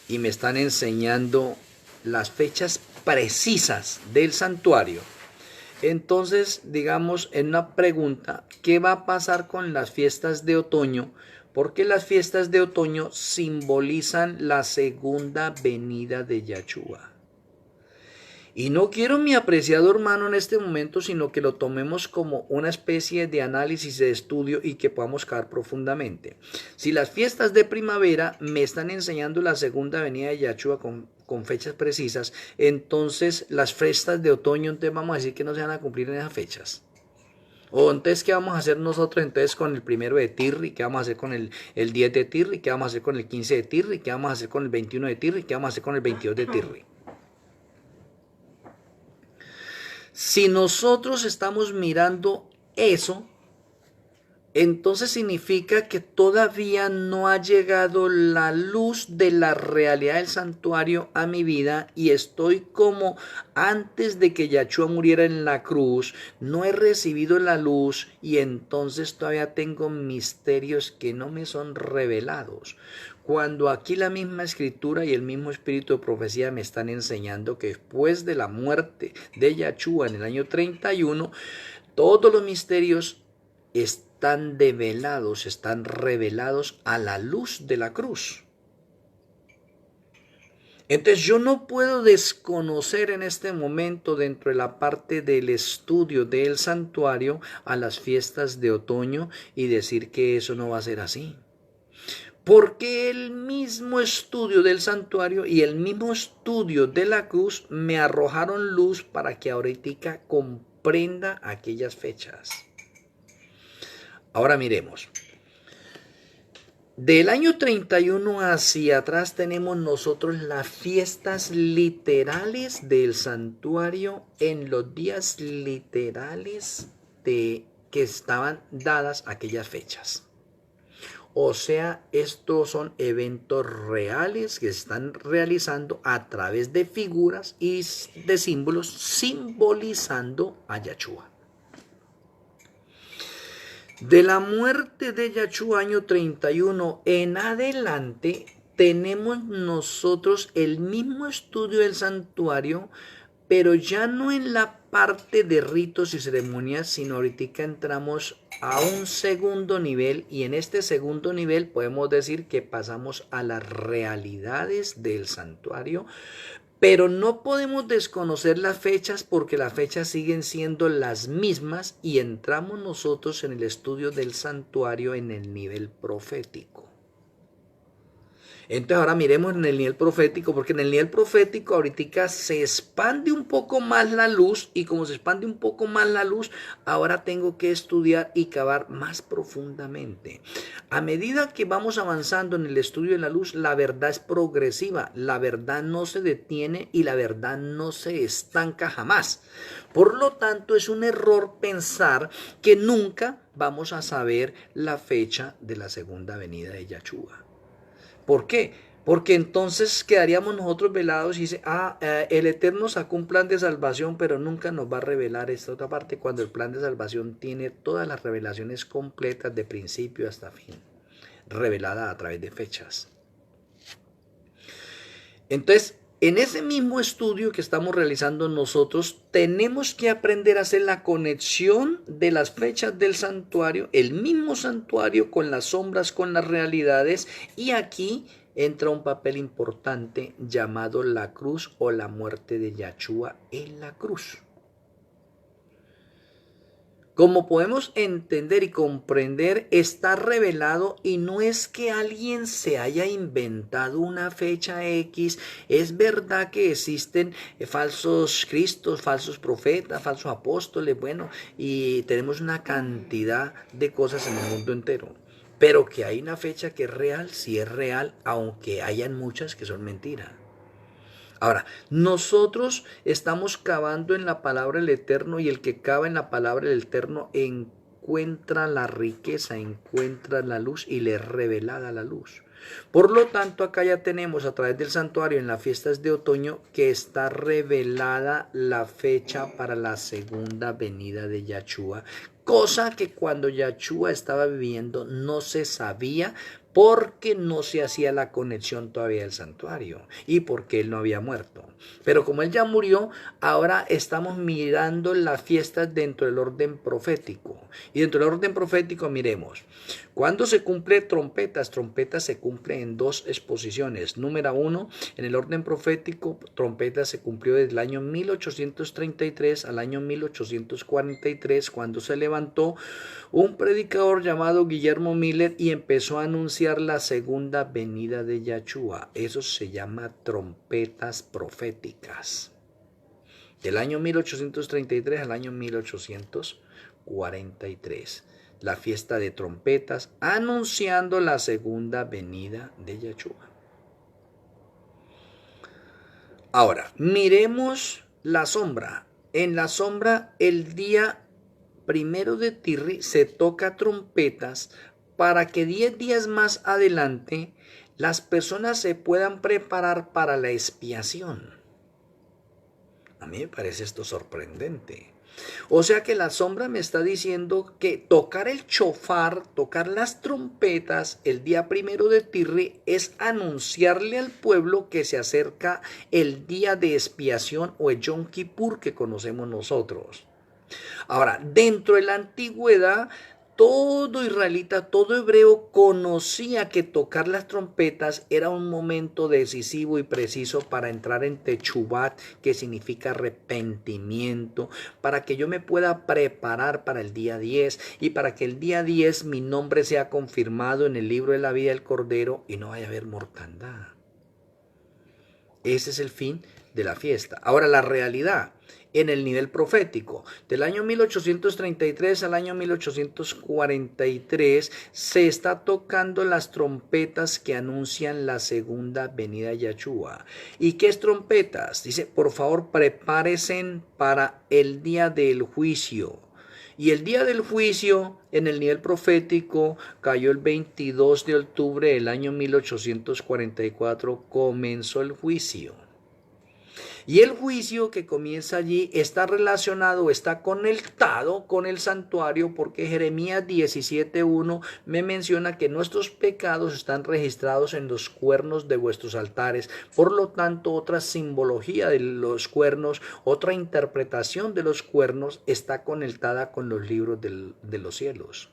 y me están enseñando las fechas precisas del santuario, entonces, digamos, en una pregunta, ¿qué va a pasar con las fiestas de otoño? Porque las fiestas de otoño simbolizan la segunda venida de Yahshua. Y no quiero, mi apreciado hermano, en este momento, sino que lo tomemos como una especie de análisis, de estudio y que podamos caer profundamente. Si las fiestas de primavera me están enseñando la segunda venida de Yahshua con fechas precisas, entonces las fiestas de otoño, entonces vamos a decir que no se van a cumplir en esas fechas. O entonces, ¿qué vamos a hacer nosotros entonces con el 1 de Tirri? ¿Qué vamos a hacer con el 10 de Tirri? ¿Qué vamos a hacer con el 15 de Tirri? ¿Qué vamos a hacer con el 21 de Tirri? ¿Qué vamos a hacer con el 22 de Tirri? Si nosotros estamos mirando eso, entonces significa que todavía no ha llegado la luz de la realidad del santuario a mi vida y estoy como antes de que Yahshua muriera en la cruz, no he recibido la luz y entonces todavía tengo misterios que no me son revelados. Cuando aquí la misma escritura y el mismo espíritu de profecía me están enseñando que después de la muerte de Yahshua en el año 31, todos los misterios están develados, están revelados a la luz de la cruz. Entonces yo no puedo desconocer en este momento dentro de la parte del estudio del santuario a las fiestas de otoño y decir que eso no va a ser así. Porque el mismo estudio del santuario y el mismo estudio de la cruz me arrojaron luz para que ahorita comprenda aquellas fechas. Ahora miremos. Del año 31 hacia atrás tenemos nosotros las fiestas literales del santuario en los días literales que estaban dadas aquellas fechas. O sea, estos son eventos reales que se están realizando a través de figuras y de símbolos simbolizando a Yahshua. De la muerte de Yahshua año 31 en adelante tenemos nosotros el mismo estudio del santuario, pero ya no en la parte de ritos y ceremonias, sino ahorita entramos a un segundo nivel y en este segundo nivel podemos decir que pasamos a las realidades del santuario, pero no podemos desconocer las fechas porque las fechas siguen siendo las mismas y entramos nosotros en el estudio del santuario en el nivel profético. Entonces ahora miremos en el nivel profético, porque en el nivel profético ahorita se expande un poco más la luz y como se expande un poco más la luz, ahora tengo que estudiar y cavar más profundamente. A medida que vamos avanzando en el estudio de la luz, la verdad es progresiva, la verdad no se detiene y la verdad no se estanca jamás. Por lo tanto, es un error pensar que nunca vamos a saber la fecha de la segunda venida de Yahshua. ¿Por qué? Porque entonces quedaríamos nosotros velados y dice, el Eterno sacó un plan de salvación, pero nunca nos va a revelar esta otra parte cuando el plan de salvación tiene todas las revelaciones completas de principio hasta fin, revelada a través de fechas. Entonces, En ese mismo estudio que estamos realizando nosotros, tenemos que aprender a hacer la conexión de las fechas del santuario, el mismo santuario con las sombras, con las realidades, y aquí entra un papel importante llamado la cruz o la muerte de Yahshua en la cruz. Como podemos entender y comprender, está revelado y no es que alguien se haya inventado una fecha X. Es verdad que existen falsos cristos, falsos profetas, falsos apóstoles, bueno, y tenemos una cantidad de cosas en el mundo entero. Pero que hay una fecha que es real, sí es real, aunque hayan muchas que son mentiras. Ahora, nosotros estamos cavando en la palabra del Eterno y el que cava en la palabra del Eterno encuentra la riqueza, encuentra la luz y le es revelada la luz. Por lo tanto, acá ya tenemos a través del santuario en las fiestas de otoño que está revelada la fecha para la segunda venida de Yahshua, cosa que cuando Yahshua estaba viviendo no se sabía porque no se hacía la conexión todavía del santuario y porque él no había muerto. Pero como él ya murió, ahora estamos mirando las fiestas dentro del orden profético. Y dentro del orden profético miremos, cuando se cumple trompetas, trompetas se cumple en dos exposiciones. Número uno, en el orden profético, trompetas se cumplió desde el año 1833 al año 1843, cuando se levantó un predicador llamado Guillermo Miller y empezó a anunciar la segunda venida de Yahshua. Eso se llama trompetas proféticas. Del año 1833 al año 1843. La fiesta de trompetas anunciando la segunda venida de Yahshua. Ahora, miremos la sombra. En la sombra, el día primero de Tirri se toca trompetas para que 10 días más adelante las personas se puedan preparar para la expiación. A mí me parece esto sorprendente. O sea que la sombra me está diciendo que tocar el shofar, tocar las trompetas el día primero de Tirri es anunciarle al pueblo que se acerca el día de expiación o el Yom Kippur que conocemos nosotros. Ahora, dentro de la antigüedad, todo israelita, todo hebreo conocía que tocar las trompetas era un momento decisivo y preciso para entrar en Techubat, que significa arrepentimiento, para que yo me pueda preparar para el día 10 y para que el día 10 mi nombre sea confirmado en el libro de la vida del Cordero y no vaya a haber mortandad. Ese es el fin de la fiesta. Ahora, la realidad en el nivel profético. Del año 1833 al año 1843 se está tocando las trompetas que anuncian la segunda venida de Yahshua. ¿Y qué es trompetas? Dice, por favor, prepárense para el día del juicio. Y el día del juicio en el nivel profético cayó el 22 de octubre del año 1844, comenzó el juicio. Y el juicio que comienza allí está relacionado, está conectado con el santuario, porque Jeremías 17:1 me menciona que nuestros pecados están registrados en los cuernos de vuestros altares. Por lo tanto, otra simbología de los cuernos, otra interpretación de los cuernos está conectada con los libros de los cielos.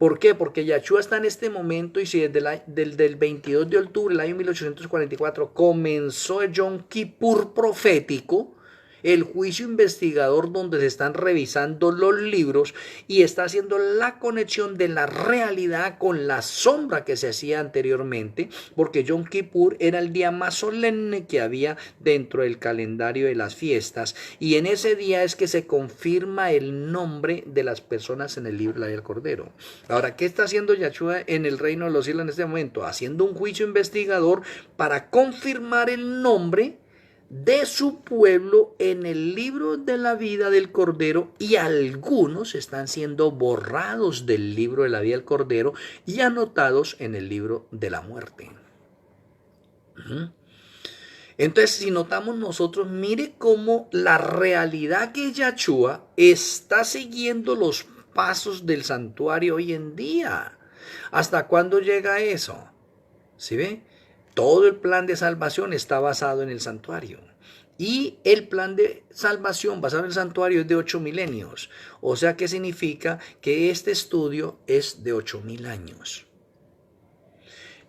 ¿Por qué? Porque Yahshua está en este momento y si desde el 22 de octubre del año 1844 comenzó el Yom Kippur profético, el juicio investigador donde se están revisando los libros y está haciendo la conexión de la realidad con la sombra que se hacía anteriormente, porque Yom Kippur era el día más solemne que había dentro del calendario de las fiestas y en ese día es que se confirma el nombre de las personas en el libro de la vida del Cordero. Ahora, ¿qué está haciendo Yahshua en el reino de los cielos en este momento? Haciendo un juicio investigador para confirmar el nombre de su pueblo en el libro de la vida del Cordero, y algunos están siendo borrados del libro de la vida del Cordero y anotados en el libro de la muerte. Entonces, si notamos nosotros, mire cómo la realidad que Yahshua está siguiendo los pasos del santuario hoy en día. ¿Hasta cuándo llega eso? ¿Sí ve? Todo el plan de salvación está basado en el santuario. Y el plan de salvación basado en el santuario es de 8 milenios. O sea que significa que este estudio es de 8000 años.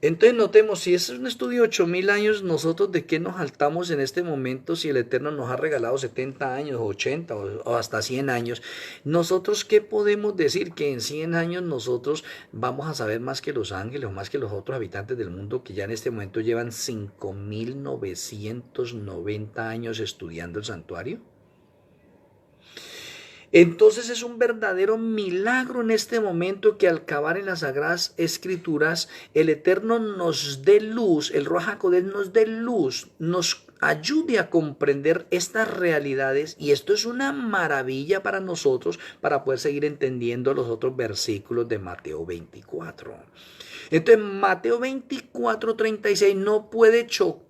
Entonces notemos, si es un estudio de 8000 años, nosotros de qué nos saltamos en este momento si el Eterno nos ha regalado 70 años, 80 o hasta 100 años. Nosotros qué podemos decir que en 100 años nosotros vamos a saber más que los ángeles o más que los otros habitantes del mundo que ya en este momento llevan 5990 años estudiando el santuario. Entonces es un verdadero milagro en este momento que al acabar en las Sagradas Escrituras el Eterno nos dé luz, el Ruach HaKodesh nos dé luz, nos ayude a comprender estas realidades, y esto es una maravilla para nosotros para poder seguir entendiendo los otros versículos de Mateo 24. Entonces Mateo 24:36 no puede chocar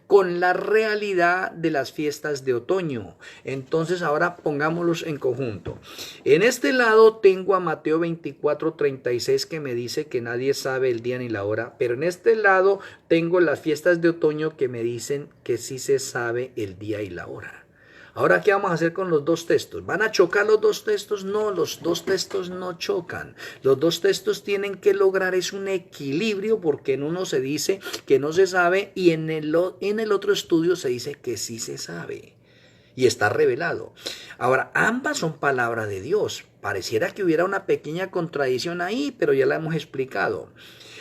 con la realidad de las fiestas de otoño. Entonces ahora pongámoslos en conjunto. En este lado tengo a Mateo 24:36 que me dice que nadie sabe el día ni la hora, pero en este lado tengo las fiestas de otoño que me dicen que sí se sabe el día y la hora. Ahora, ¿qué vamos a hacer con los dos textos? ¿Van a chocar los dos textos? No, los dos textos no chocan. Los dos textos tienen que lograr es un equilibrio, porque en uno se dice que no se sabe y en el otro estudio se dice que sí se sabe. Y está revelado. Ahora, ambas son palabra de Dios. Pareciera que hubiera una pequeña contradicción ahí, pero ya la hemos explicado.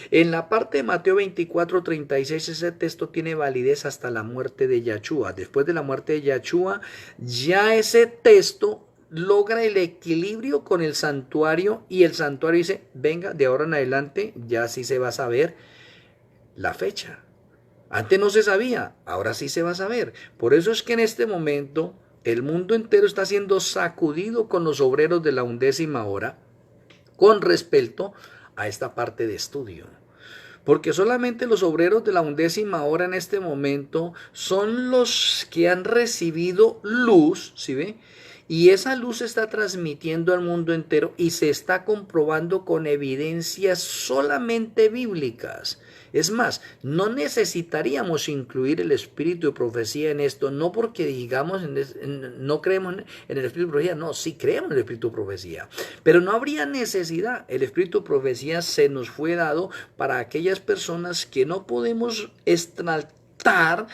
En la parte de Mateo 24:36, ese texto tiene validez hasta la muerte de Yahshua. Después de la muerte de Yahshua, ya ese texto logra el equilibrio con el santuario, y el santuario dice, venga, de ahora en adelante ya sí se va a saber la fecha. Antes no se sabía, ahora sí se va a saber. Por eso es que en este momento el mundo entero está siendo sacudido con los obreros de la 11ª hora con respecto a esta parte de estudio. Porque solamente los obreros de la 11ª hora en este momento son los que han recibido luz, ¿sí ve? Y esa luz se está transmitiendo al mundo entero y se está comprobando con evidencias solamente bíblicas. Es más, no necesitaríamos incluir el espíritu de profecía en esto, no porque digamos no creemos en el espíritu de profecía, no, sí creemos en el espíritu de profecía, pero no habría necesidad. El espíritu de profecía se nos fue dado para aquellas personas que no podemos extractar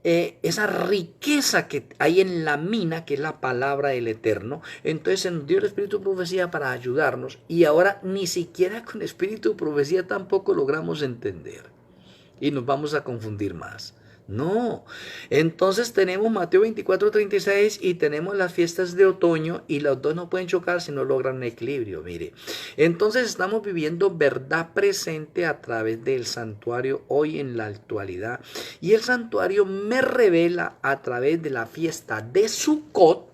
esa riqueza que hay en la mina, que es la palabra del Eterno. Entonces se nos dio el espíritu de profecía para ayudarnos, y ahora ni siquiera con el espíritu de profecía tampoco logramos entender, y nos vamos a confundir más. No, entonces tenemos Mateo 24:36 y tenemos las fiestas de otoño, y los dos no pueden chocar si no logran un equilibrio. Mire, entonces estamos viviendo verdad presente a través del santuario hoy en la actualidad, y el santuario me revela a través de la fiesta de Sukkot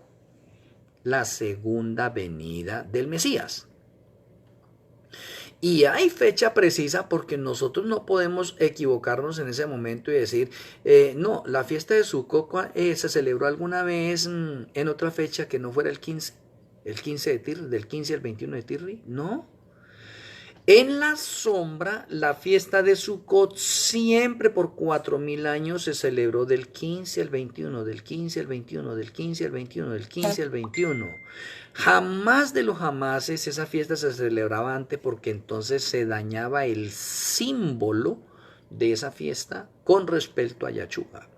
la segunda venida del Mesías. Y hay fecha precisa, porque nosotros no podemos equivocarnos en ese momento y decir, no, la fiesta de Sukkot se celebró alguna vez en otra fecha que no fuera el 15 de Tirri, del 15 al 21 de Tirri. No. En la sombra, la fiesta de Sukkot siempre por 4000 años se celebró del 15 al 21, del 15 al 21, del 15 al 21, del 15 al 21. Jamás de los jamases esa fiesta se celebraba antes, porque entonces se dañaba el símbolo de esa fiesta con respecto a Yahshua.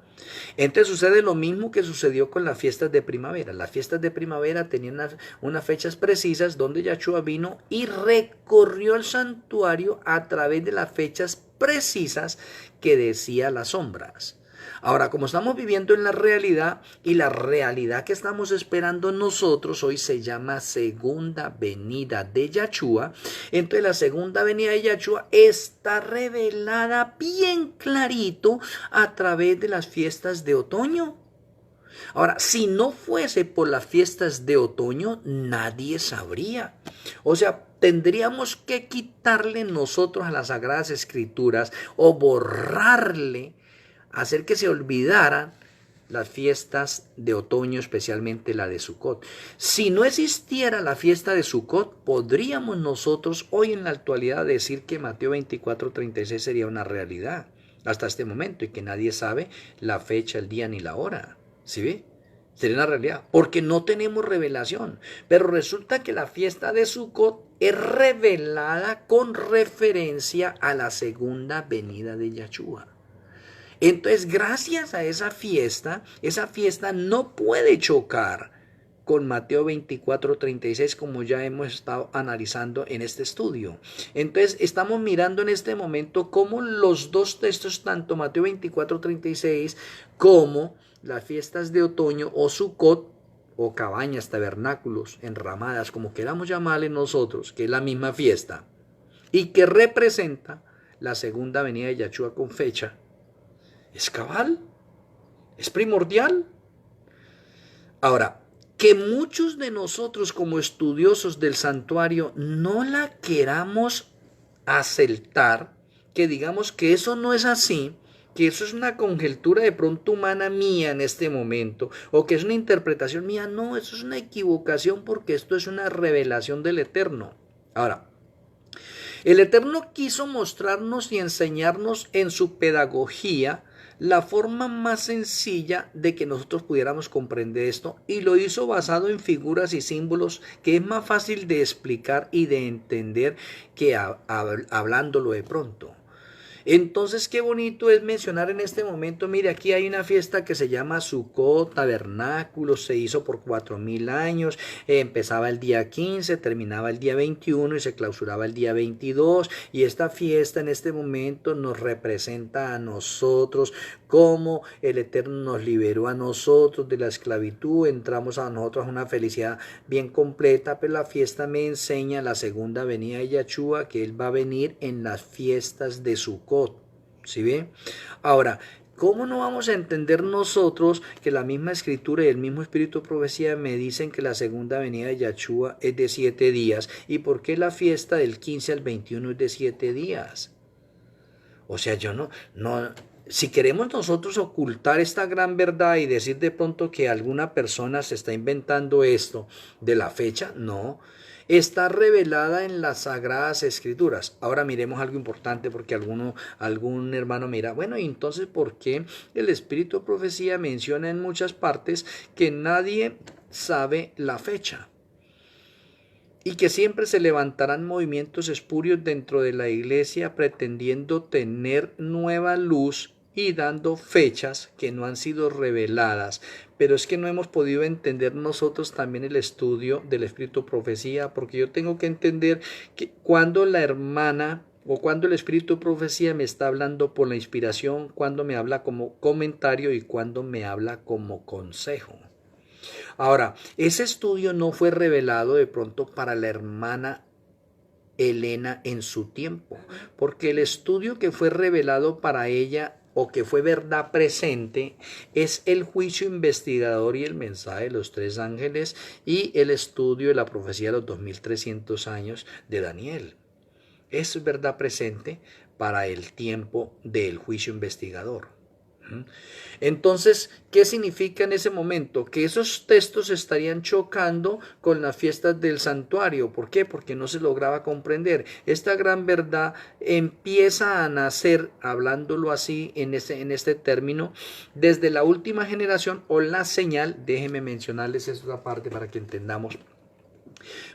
Entonces sucede lo mismo que sucedió con las fiestas de primavera. Las fiestas de primavera tenían unas fechas precisas donde Yahshua vino y recorrió el santuario a través de las fechas precisas que decía las sombras. Ahora, como estamos viviendo en la realidad, y la realidad que estamos esperando nosotros hoy se llama segunda venida de Yahshua, entonces la segunda venida de Yahshua está revelada bien clarito a través de las fiestas de otoño. Ahora, si no fuese por las fiestas de otoño, nadie sabría. O sea, tendríamos que quitarle nosotros a las Sagradas Escrituras, o borrarle, hacer que se olvidaran las fiestas de otoño, especialmente la de Sukkot. Si no existiera la fiesta de Sukkot, podríamos nosotros hoy en la actualidad decir que Mateo 24:36 sería una realidad. hasta este momento y que nadie sabe la fecha, el día ni la hora. ¿Sí ve? Sería una realidad, porque no tenemos revelación. Pero resulta que la fiesta de Sukkot es revelada con referencia a la segunda venida de Yahshua. Entonces, gracias a esa fiesta no puede chocar con Mateo 24:36, como ya hemos estado analizando en este estudio. Entonces, estamos mirando en este momento cómo los dos textos, tanto Mateo 24:36 como las fiestas de otoño o Sukkot, o cabañas, tabernáculos, enramadas, como queramos llamarle nosotros, que es la misma fiesta, y que representa la segunda venida de Yahshua con fecha, es cabal, es primordial. Ahora, que muchos de nosotros como estudiosos del santuario no la queramos aceptar, que digamos que eso no es así, que eso es una conjetura de pronto humana mía en este momento, o que es una interpretación mía, no, eso es una equivocación porque esto es una revelación del Eterno. Ahora, el Eterno quiso mostrarnos y enseñarnos en su pedagogía la forma más sencilla de que nosotros pudiéramos comprender esto, y lo hizo basado en figuras y símbolos que es más fácil de explicar y de entender que hablándolo de pronto. Entonces, qué bonito es mencionar en este momento, mire, aquí hay una fiesta que se llama Sukkot, tabernáculo, se hizo por 4000 años, empezaba el día 15, terminaba el día 21 y se clausuraba el día 22, y esta fiesta en este momento nos representa a nosotros, como el Eterno nos liberó a nosotros de la esclavitud, entramos a nosotros a una felicidad bien completa, pero la fiesta me enseña la segunda venida de Yahshua, que Él va a venir en las fiestas de Sukkot. ¿Sí ve? Ahora, ¿cómo no vamos a entender nosotros que la misma escritura y el mismo espíritu de profecía me dicen que la segunda venida de Yahshua es de 7 días? ¿Y por qué la fiesta del 15 al 21 es de 7 días? O sea, yo no, si queremos nosotros ocultar esta gran verdad y decir de pronto que alguna persona se está inventando esto de la fecha, no. Está revelada en las Sagradas Escrituras. Ahora miremos algo importante, porque algún hermano mira, bueno, y entonces, ¿por qué el Espíritu de Profecía menciona en muchas partes que nadie sabe la fecha? Y que siempre se levantarán movimientos espurios dentro de la iglesia pretendiendo tener nueva luz y dando fechas que no han sido reveladas. Pero es que no hemos podido entender nosotros también el estudio del Espíritu Profecía, porque yo tengo que entender que cuando la hermana o cuando el Espíritu Profecía me está hablando por la inspiración, cuando me habla como comentario y cuando me habla como consejo. Ahora, ese estudio no fue revelado de pronto para la hermana Elena en su tiempo, porque el estudio que fue revelado para ella o que fue verdad presente es el juicio investigador y el mensaje de los 3 ángeles y el estudio de la profecía de los 2300 años de Daniel. Es verdad presente para el tiempo del juicio investigador. Entonces, ¿qué significa en ese momento? Que esos textos estarían chocando con las fiestas del santuario. ¿Por qué? Porque no se lograba comprender. Esta gran verdad empieza a nacer, hablándolo así en este término, desde la última generación o la señal. Déjenme mencionarles esta parte para que entendamos.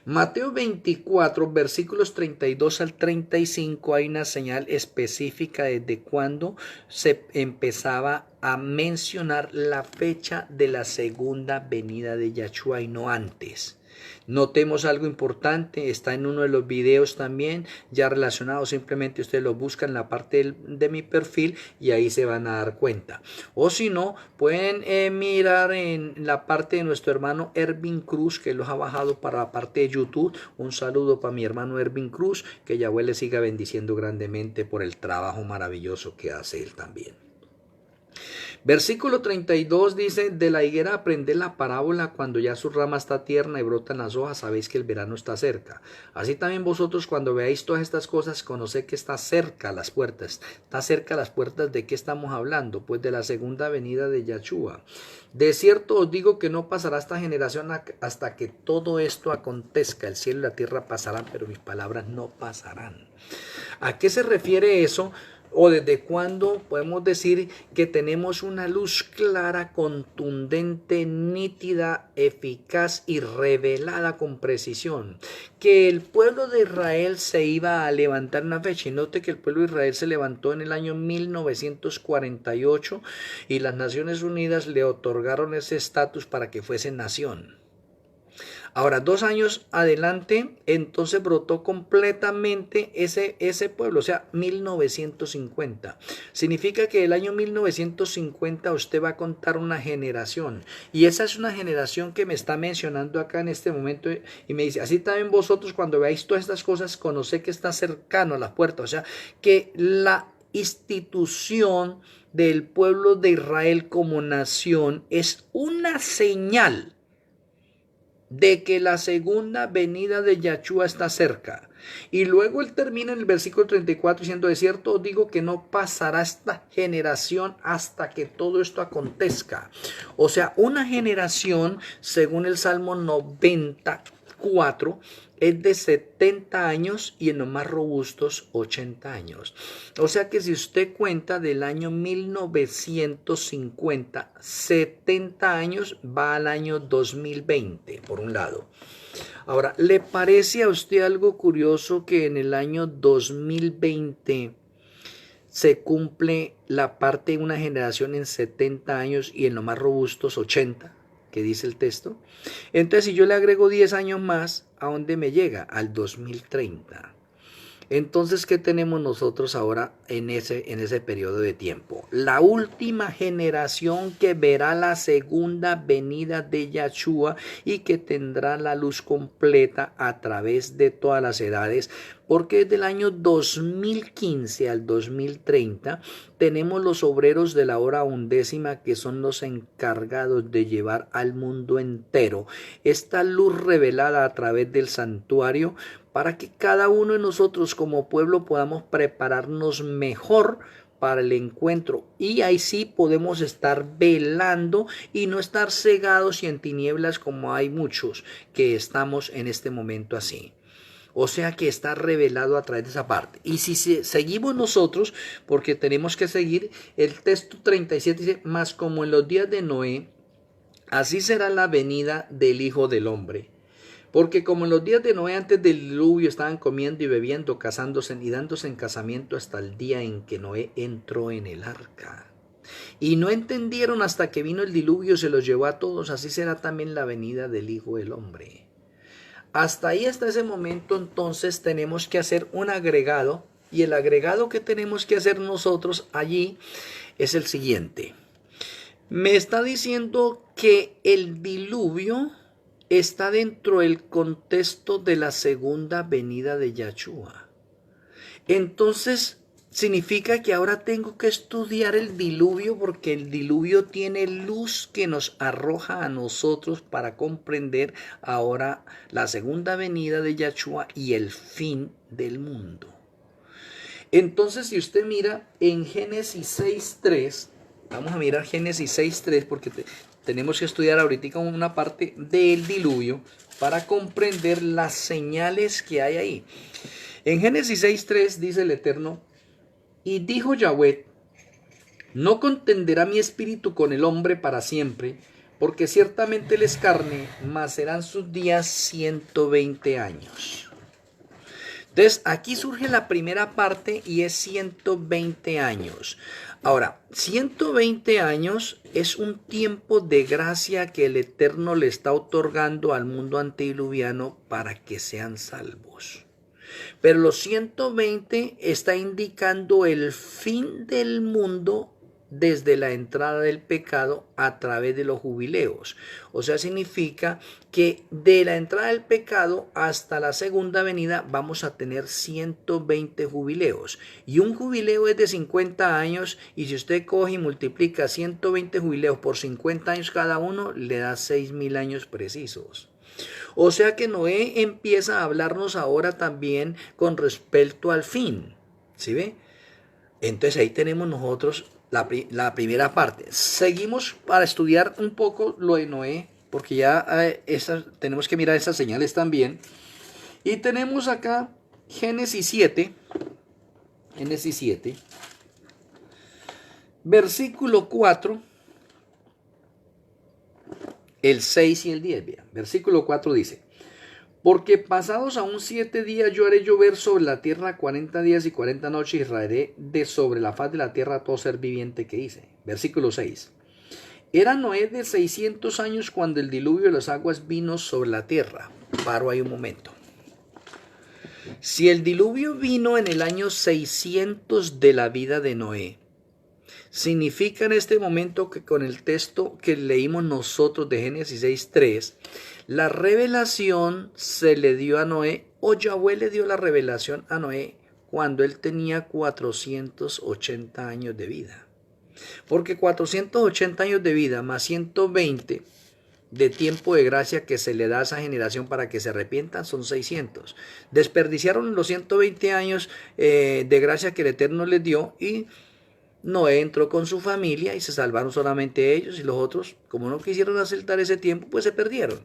Mateo 24, versículos 32 al 35, hay una señal específica desde cuando se empezaba a mencionar la fecha de la segunda venida de Yahshua y no antes. Notemos algo importante, está en uno de los videos también, ya relacionado, simplemente ustedes lo buscan en la parte de mi perfil y ahí se van a dar cuenta. O si no, pueden mirar en la parte de nuestro hermano Ervin Cruz, que los ha bajado para la parte de YouTube. Un saludo para mi hermano Ervin Cruz, que Yahweh le siga bendiciendo grandemente por el trabajo maravilloso que hace él también. Versículo 32 dice, de la higuera aprended la parábola, cuando ya su rama está tierna y brotan las hojas, sabéis que el verano está cerca. Así también vosotros cuando veáis todas estas cosas, conoced que está cerca las puertas. ¿Está cerca las puertas de qué estamos hablando? Pues de la segunda venida de Yahshua. De cierto os digo que no pasará esta generación hasta que todo esto acontezca. El cielo y la tierra pasarán, pero mis palabras no pasarán. ¿A qué se refiere eso? ¿O desde cuándo podemos decir que tenemos una luz clara, contundente, nítida, eficaz y revelada con precisión? Que el pueblo de Israel se iba a levantar una fecha. Y note que el pueblo de Israel se levantó en el año 1948 y las Naciones Unidas le otorgaron ese estatus para que fuese nación. Ahora, 2 años adelante, entonces brotó completamente ese pueblo, o sea, 1950. Significa que el año 1950 usted va a contar una generación. Y esa es una generación que me está mencionando acá en este momento. Y me dice, así también vosotros cuando veáis todas estas cosas, conoced que está cercano a la puerta. O sea, que la institución del pueblo de Israel como nación es una señal de que la segunda venida de Yahshua está cerca. Y luego él termina en el versículo 34 diciendo, de cierto os digo que no pasará esta generación hasta que todo esto acontezca. O sea, una generación, según el Salmo 94, es de 70 años y en los más robustos 80 años. O sea que si usted cuenta del año 1950, 70 años va al año 2020, por un lado. Ahora, ¿le parece a usted algo curioso que en el año 2020 se cumple la parte de una generación en 70 años y en los más robustos 80? Que dice el texto. Entonces, si yo le agrego 10 años más, ¿a dónde me llega? Al 2030. Entonces, ¿qué tenemos nosotros ahora en ese periodo de tiempo? La última generación que verá la segunda venida de Yahshua y que tendrá la luz completa a través de todas las edades, porque desde el año 2015 al 2030 tenemos los obreros de la hora undécima que son los encargados de llevar al mundo entero esta luz revelada a través del santuario, para que cada uno de nosotros como pueblo podamos prepararnos mejor para el encuentro. Y ahí sí podemos estar velando y no estar cegados y en tinieblas como hay muchos que estamos en este momento así. O sea que está revelado a través de esa parte. Y si seguimos nosotros, porque tenemos que seguir, el texto 37 dice, mas como en los días de Noé, así será la venida del Hijo del Hombre. Porque como en los días de Noé antes del diluvio estaban comiendo y bebiendo, casándose y dándose en casamiento hasta el día en que Noé entró en el arca. Y no entendieron hasta que vino el diluvio, se los llevó a todos, así será también la venida del Hijo del Hombre. Hasta ahí, hasta ese momento, entonces tenemos que hacer un agregado. Y el agregado que tenemos que hacer nosotros allí es el siguiente. Me está diciendo que el diluvio está dentro del contexto de la segunda venida de Yahshua. Entonces, significa que ahora tengo que estudiar el diluvio, porque el diluvio tiene luz que nos arroja a nosotros para comprender ahora la segunda venida de Yahshua y el fin del mundo. Entonces, si usted mira en Génesis 6.3, vamos a mirar Génesis 6.3 porque tenemos que estudiar ahorita una parte del diluvio para comprender las señales que hay ahí. En Génesis 6.3 dice el Eterno, y dijo Yahweh, no contenderá mi espíritu con el hombre para siempre, porque ciertamente él es carne, mas serán sus días 120 años. Entonces, aquí surge la primera parte y es 120 años. Ahora, 120 años es un tiempo de gracia que el Eterno le está otorgando al mundo antediluviano para que sean salvos. Pero los 120 está indicando el fin del mundo desde la entrada del pecado a través de los jubileos. O sea, significa que de la entrada del pecado hasta la segunda venida vamos a tener 120 jubileos. Y un jubileo es de 50 años y si usted coge y multiplica 120 jubileos por 50 años cada uno, le da 6.000 años precisos. O sea que Noé empieza a hablarnos ahora también con respecto al fin. ¿Sí ve? Entonces ahí tenemos nosotros la primera parte. Seguimos para estudiar un poco lo de Noé, porque ya tenemos que mirar esas señales también. Y tenemos acá Génesis 7. Génesis 7. Versículo 4, el 6 y el 10. Vean. Versículo 4 dice: porque pasados aún 7 días yo haré llover sobre la tierra 40 días y 40 noches, y raeré de sobre la faz de la tierra todo ser viviente que hice. Versículo 6. Era Noé de 600 años cuando el diluvio de las aguas vino sobre la tierra. Paro ahí un momento. Si el diluvio vino en el año 600 de la vida de Noé, significa en este momento que con el texto que leímos nosotros de Génesis 6:3, la revelación se le dio a Noé, o Yahweh le dio la revelación a Noé cuando él tenía 480 años de vida. Porque 480 años de vida más 120 de tiempo de gracia que se le da a esa generación para que se arrepientan son 600. Desperdiciaron los 120 años de gracia que el Eterno les dio, y Noé entró con su familia y se salvaron solamente ellos, y los otros, como no quisieron aceptar ese tiempo, pues se perdieron.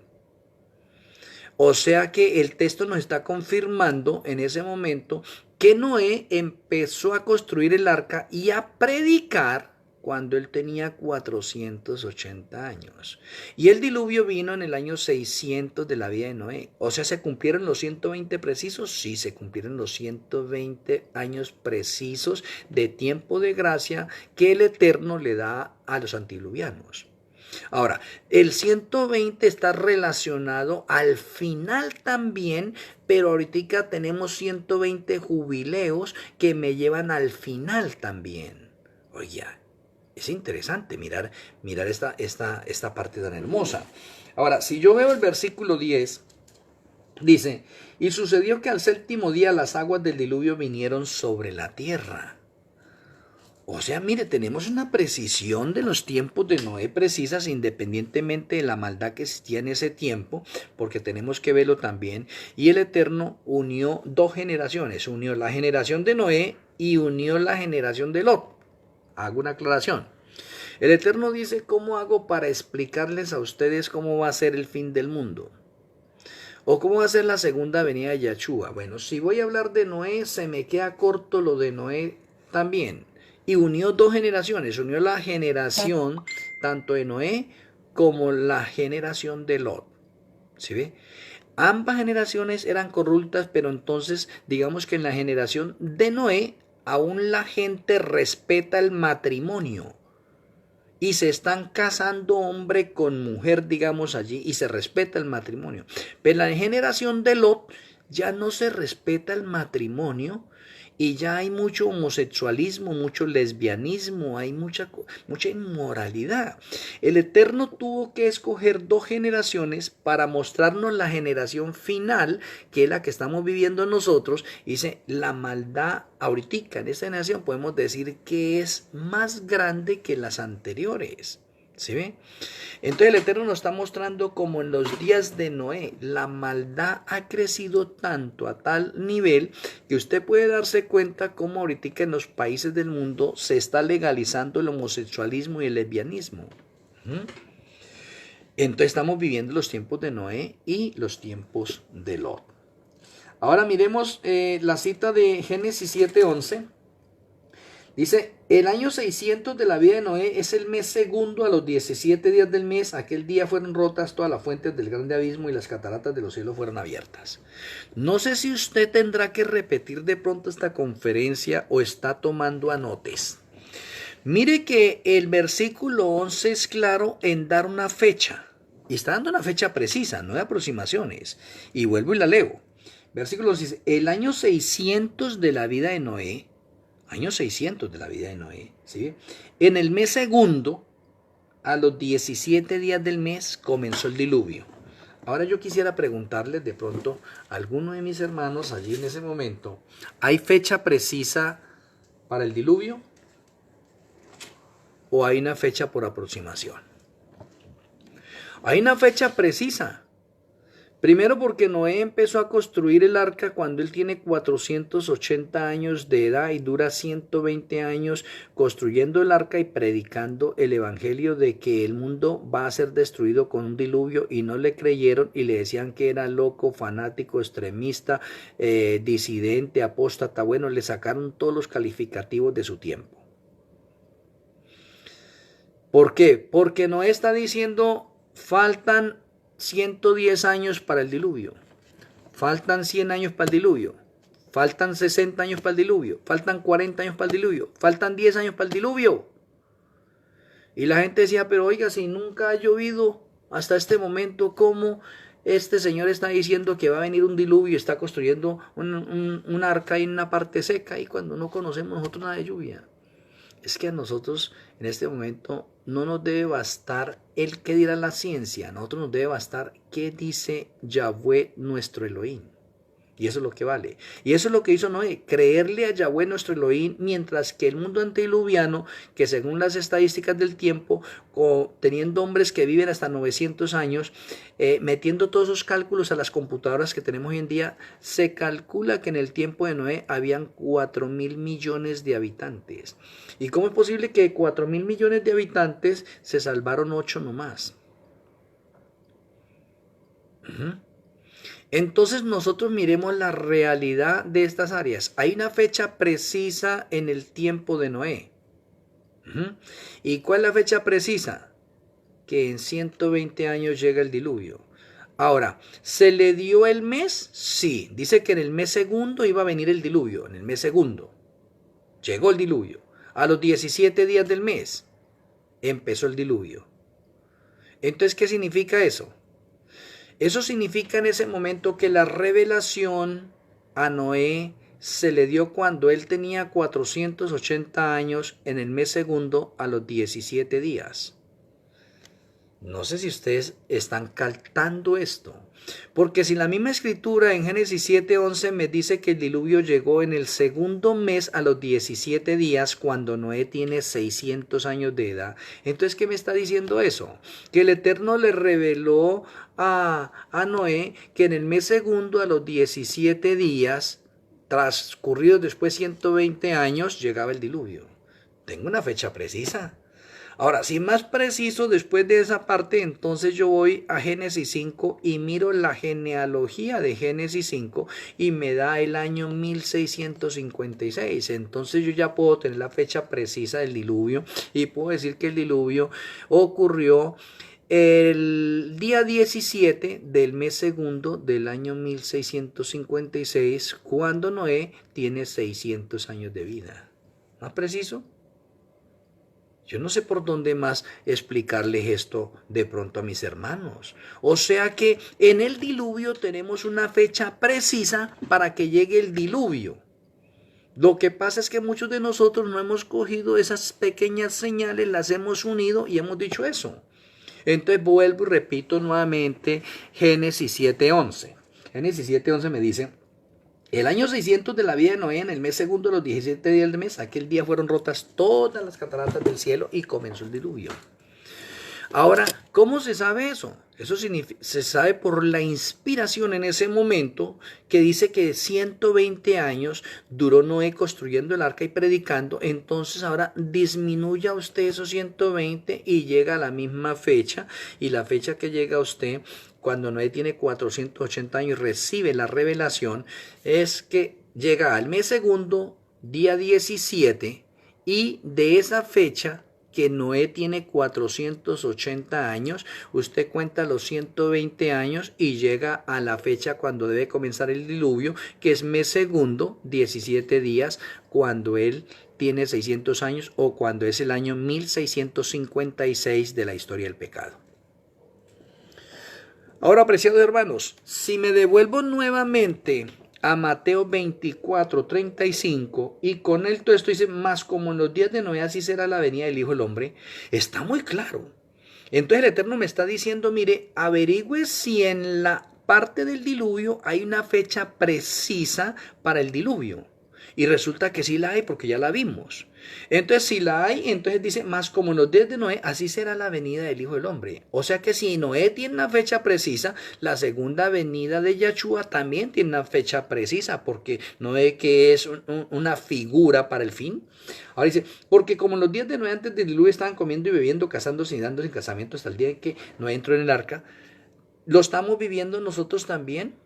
O sea que el texto nos está confirmando en ese momento que Noé empezó a construir el arca y a predicar cuando él tenía 480 años. Y el diluvio vino en el año 600 de la vida de Noé. O sea, ¿se cumplieron los 120 precisos? Sí, se cumplieron los 120 años precisos de tiempo de gracia que el Eterno le da a los antediluvianos. Ahora, el 120 está relacionado al final también, pero ahorita tenemos 120 jubileos que me llevan al final también. Oye, es interesante mirar esta parte tan hermosa. Ahora, si yo veo el versículo 10, dice: y sucedió que al séptimo día las aguas del diluvio vinieron sobre la tierra. O sea, mire, tenemos una precisión de los tiempos de Noé precisas, independientemente de la maldad que existía en ese tiempo, porque tenemos que verlo también. Y el Eterno unió dos generaciones, unió la generación de Noé y unió la generación de Lot. Hago una aclaración. El Eterno dice: ¿cómo hago para explicarles a ustedes cómo va a ser el fin del mundo? ¿O cómo va a ser la segunda venida de Yahshua? Bueno, si voy a hablar de Noé, se me queda corto lo de Noé también. Y unió dos generaciones, unió la generación tanto de Noé como la generación de Lot. ¿Sí ve? Ambas generaciones eran corruptas, pero entonces digamos que en la generación de Noé aún la gente respeta el matrimonio. Y se están casando hombre con mujer, digamos allí, y se respeta el matrimonio. Pero en la generación de Lot ya no se respeta el matrimonio, y ya hay mucho homosexualismo, mucho lesbianismo, hay mucha inmoralidad. El Eterno tuvo que escoger dos generaciones para mostrarnos la generación final, que es la que estamos viviendo nosotros. Dice, la maldad ahorita en esta generación podemos decir que es más grande que las anteriores. ¿Sí ve? Entonces el Eterno nos está mostrando como en los días de Noé la maldad ha crecido tanto a tal nivel que usted puede darse cuenta cómo ahorita en los países del mundo se está legalizando el homosexualismo y el lesbianismo. Entonces estamos viviendo los tiempos de Noé y los tiempos de Lot. Ahora miremos la cita de Génesis 7:11. Dice, el año 600 de la vida de Noé es el mes segundo, a los 17 días del mes. Aquel día fueron rotas todas las fuentes del grande abismo y las cataratas de los cielos fueron abiertas. No sé si usted tendrá que repetir de pronto esta conferencia o está tomando anotes. Mire que el versículo 11 es claro en dar una fecha. Y está dando una fecha precisa, no de aproximaciones. Y vuelvo y la leo. Versículo 11 dice, el año 600 de la vida de Noé, año 600 de la vida de Noé, ¿sí? En el mes segundo, a los 17 días del mes, comenzó el diluvio. Ahora yo quisiera preguntarles de pronto a alguno de mis hermanos allí en ese momento, ¿hay fecha precisa para el diluvio? ¿O hay una fecha por aproximación? Hay una fecha precisa. Primero porque Noé empezó a construir el arca cuando él tiene 480 años de edad y dura 120 años construyendo el arca y predicando el evangelio de que el mundo va a ser destruido con un diluvio, y no le creyeron y le decían que era loco, fanático, extremista, disidente, apóstata. Bueno, le sacaron todos los calificativos de su tiempo. ¿Por qué? Porque Noé está diciendo, faltan 110 años para el diluvio, faltan 100 años para el diluvio, faltan 60 años para el diluvio, faltan 40 años para el diluvio, faltan 10 años para el diluvio. Y la gente decía, pero oiga, si nunca ha llovido hasta este momento, ¿cómo este señor está diciendo que va a venir un diluvio y está construyendo un arca en una parte seca y cuando no conocemos nosotros nada de lluvia? Es que a nosotros en este momento no nos debe bastar el que dirá la ciencia, a nosotros nos debe bastar qué dice Yahweh nuestro Elohim. Y eso es lo que vale. Y eso es lo que hizo Noé, creerle a Yahweh nuestro Elohim, mientras que el mundo antediluviano, que según las estadísticas del tiempo, teniendo hombres que viven hasta 900 años, metiendo todos esos cálculos a las computadoras que tenemos hoy en día, se calcula que en el tiempo de Noé habían 4.000 millones de habitantes. ¿Y cómo es posible que de 4.000 millones de habitantes se salvaron 8 nomás? Entonces nosotros miremos la realidad de estas áreas. Hay una fecha precisa en el tiempo de Noé. ¿Y cuál es la fecha precisa? Que en 120 años llega el diluvio. Ahora, ¿se le dio el mes? Sí, dice que en el mes segundo iba a venir el diluvio, en el mes segundo. Llegó el diluvio. A los 17 días del mes empezó el diluvio. Entonces, ¿qué significa eso? Eso significa en ese momento que la revelación a Noé se le dio cuando él tenía 480 años en el mes segundo a los 17 días. No sé si ustedes están captando esto, porque si la misma escritura en Génesis 7:11 me dice que el diluvio llegó en el segundo mes a los 17 días cuando Noé tiene 600 años de edad, entonces ¿qué me está diciendo eso? Que el Eterno le reveló a Noé que en el mes segundo a los 17 días, transcurridos después 120 años, llegaba el diluvio. Tengo una fecha precisa. Ahora, si más preciso, después de esa parte, entonces yo voy a Génesis 5 y miro la genealogía de Génesis 5 y me da el año 1656. Entonces yo ya puedo tener la fecha precisa del diluvio y puedo decir que el diluvio ocurrió el día 17 del mes segundo del año 1656, cuando Noé tiene 600 años de vida. ¿Más preciso? Yo no sé por dónde más explicarles esto de pronto a mis hermanos. O sea que en el diluvio tenemos una fecha precisa para que llegue el diluvio. Lo que pasa es que muchos de nosotros no hemos cogido esas pequeñas señales, las hemos unido y hemos dicho eso. Entonces vuelvo y repito nuevamente Génesis 7:11. Génesis 7:11 me dice: el año 600 de la vida de Noé, en el mes segundo de los 17 días del mes, aquel día fueron rotas todas las cataratas del cielo y comenzó el diluvio. Ahora, ¿cómo se sabe eso? Eso se sabe por la inspiración en ese momento, que dice que 120 años duró Noé construyendo el arca y predicando. Entonces ahora disminuya usted esos 120 y llega a la misma fecha. Y la fecha que llega a usted cuando Noé tiene 480 años y recibe la revelación es que llega al mes segundo, día 17, y de esa fecha que Noé tiene 480 años, usted cuenta los 120 años y llega a la fecha cuando debe comenzar el diluvio, que es mes segundo, 17 días, cuando él tiene 600 años o cuando es el año 1656 de la historia del pecado. Ahora, apreciados hermanos, si me devuelvo nuevamente a Mateo 24:35 y con él todo esto dice: más como en los días de Noé, así será la venida del Hijo del Hombre, está muy claro. Entonces el Eterno me está diciendo: mire, averigüe si en la parte del diluvio hay una fecha precisa para el diluvio. Y resulta que sí la hay, porque ya la vimos. Entonces, si la hay, entonces dice: más como en los días de Noé, así será la venida del Hijo del Hombre. O sea que si Noé tiene una fecha precisa, la segunda venida de Yahshua también tiene una fecha precisa, porque Noé, que es una figura para el fin. Ahora dice: porque como en los días de Noé antes del diluvio estaban comiendo y bebiendo, casándose y dándose en casamiento hasta el día en que Noé entró en el arca, ¿lo estamos viviendo nosotros también?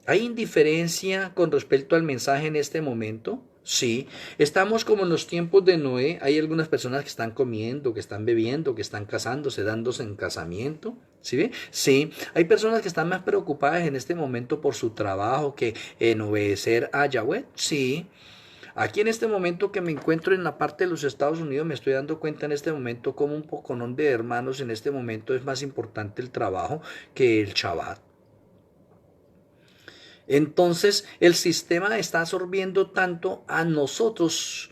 ¿Hay indiferencia con respecto al mensaje en este momento? Sí, estamos como en los tiempos de Noé. Hay algunas personas que están comiendo, que están bebiendo, que están casándose, dándose en casamiento. ¿Sí ve? Sí, hay personas que están más preocupadas en este momento por su trabajo que en obedecer a Yahweh. Sí, aquí en este momento que me encuentro en la parte de los Estados Unidos, me estoy dando cuenta en este momento como un poconón de hermanos en este momento es más importante el trabajo que el Shabbat. Entonces, el sistema está absorbiendo tanto a nosotros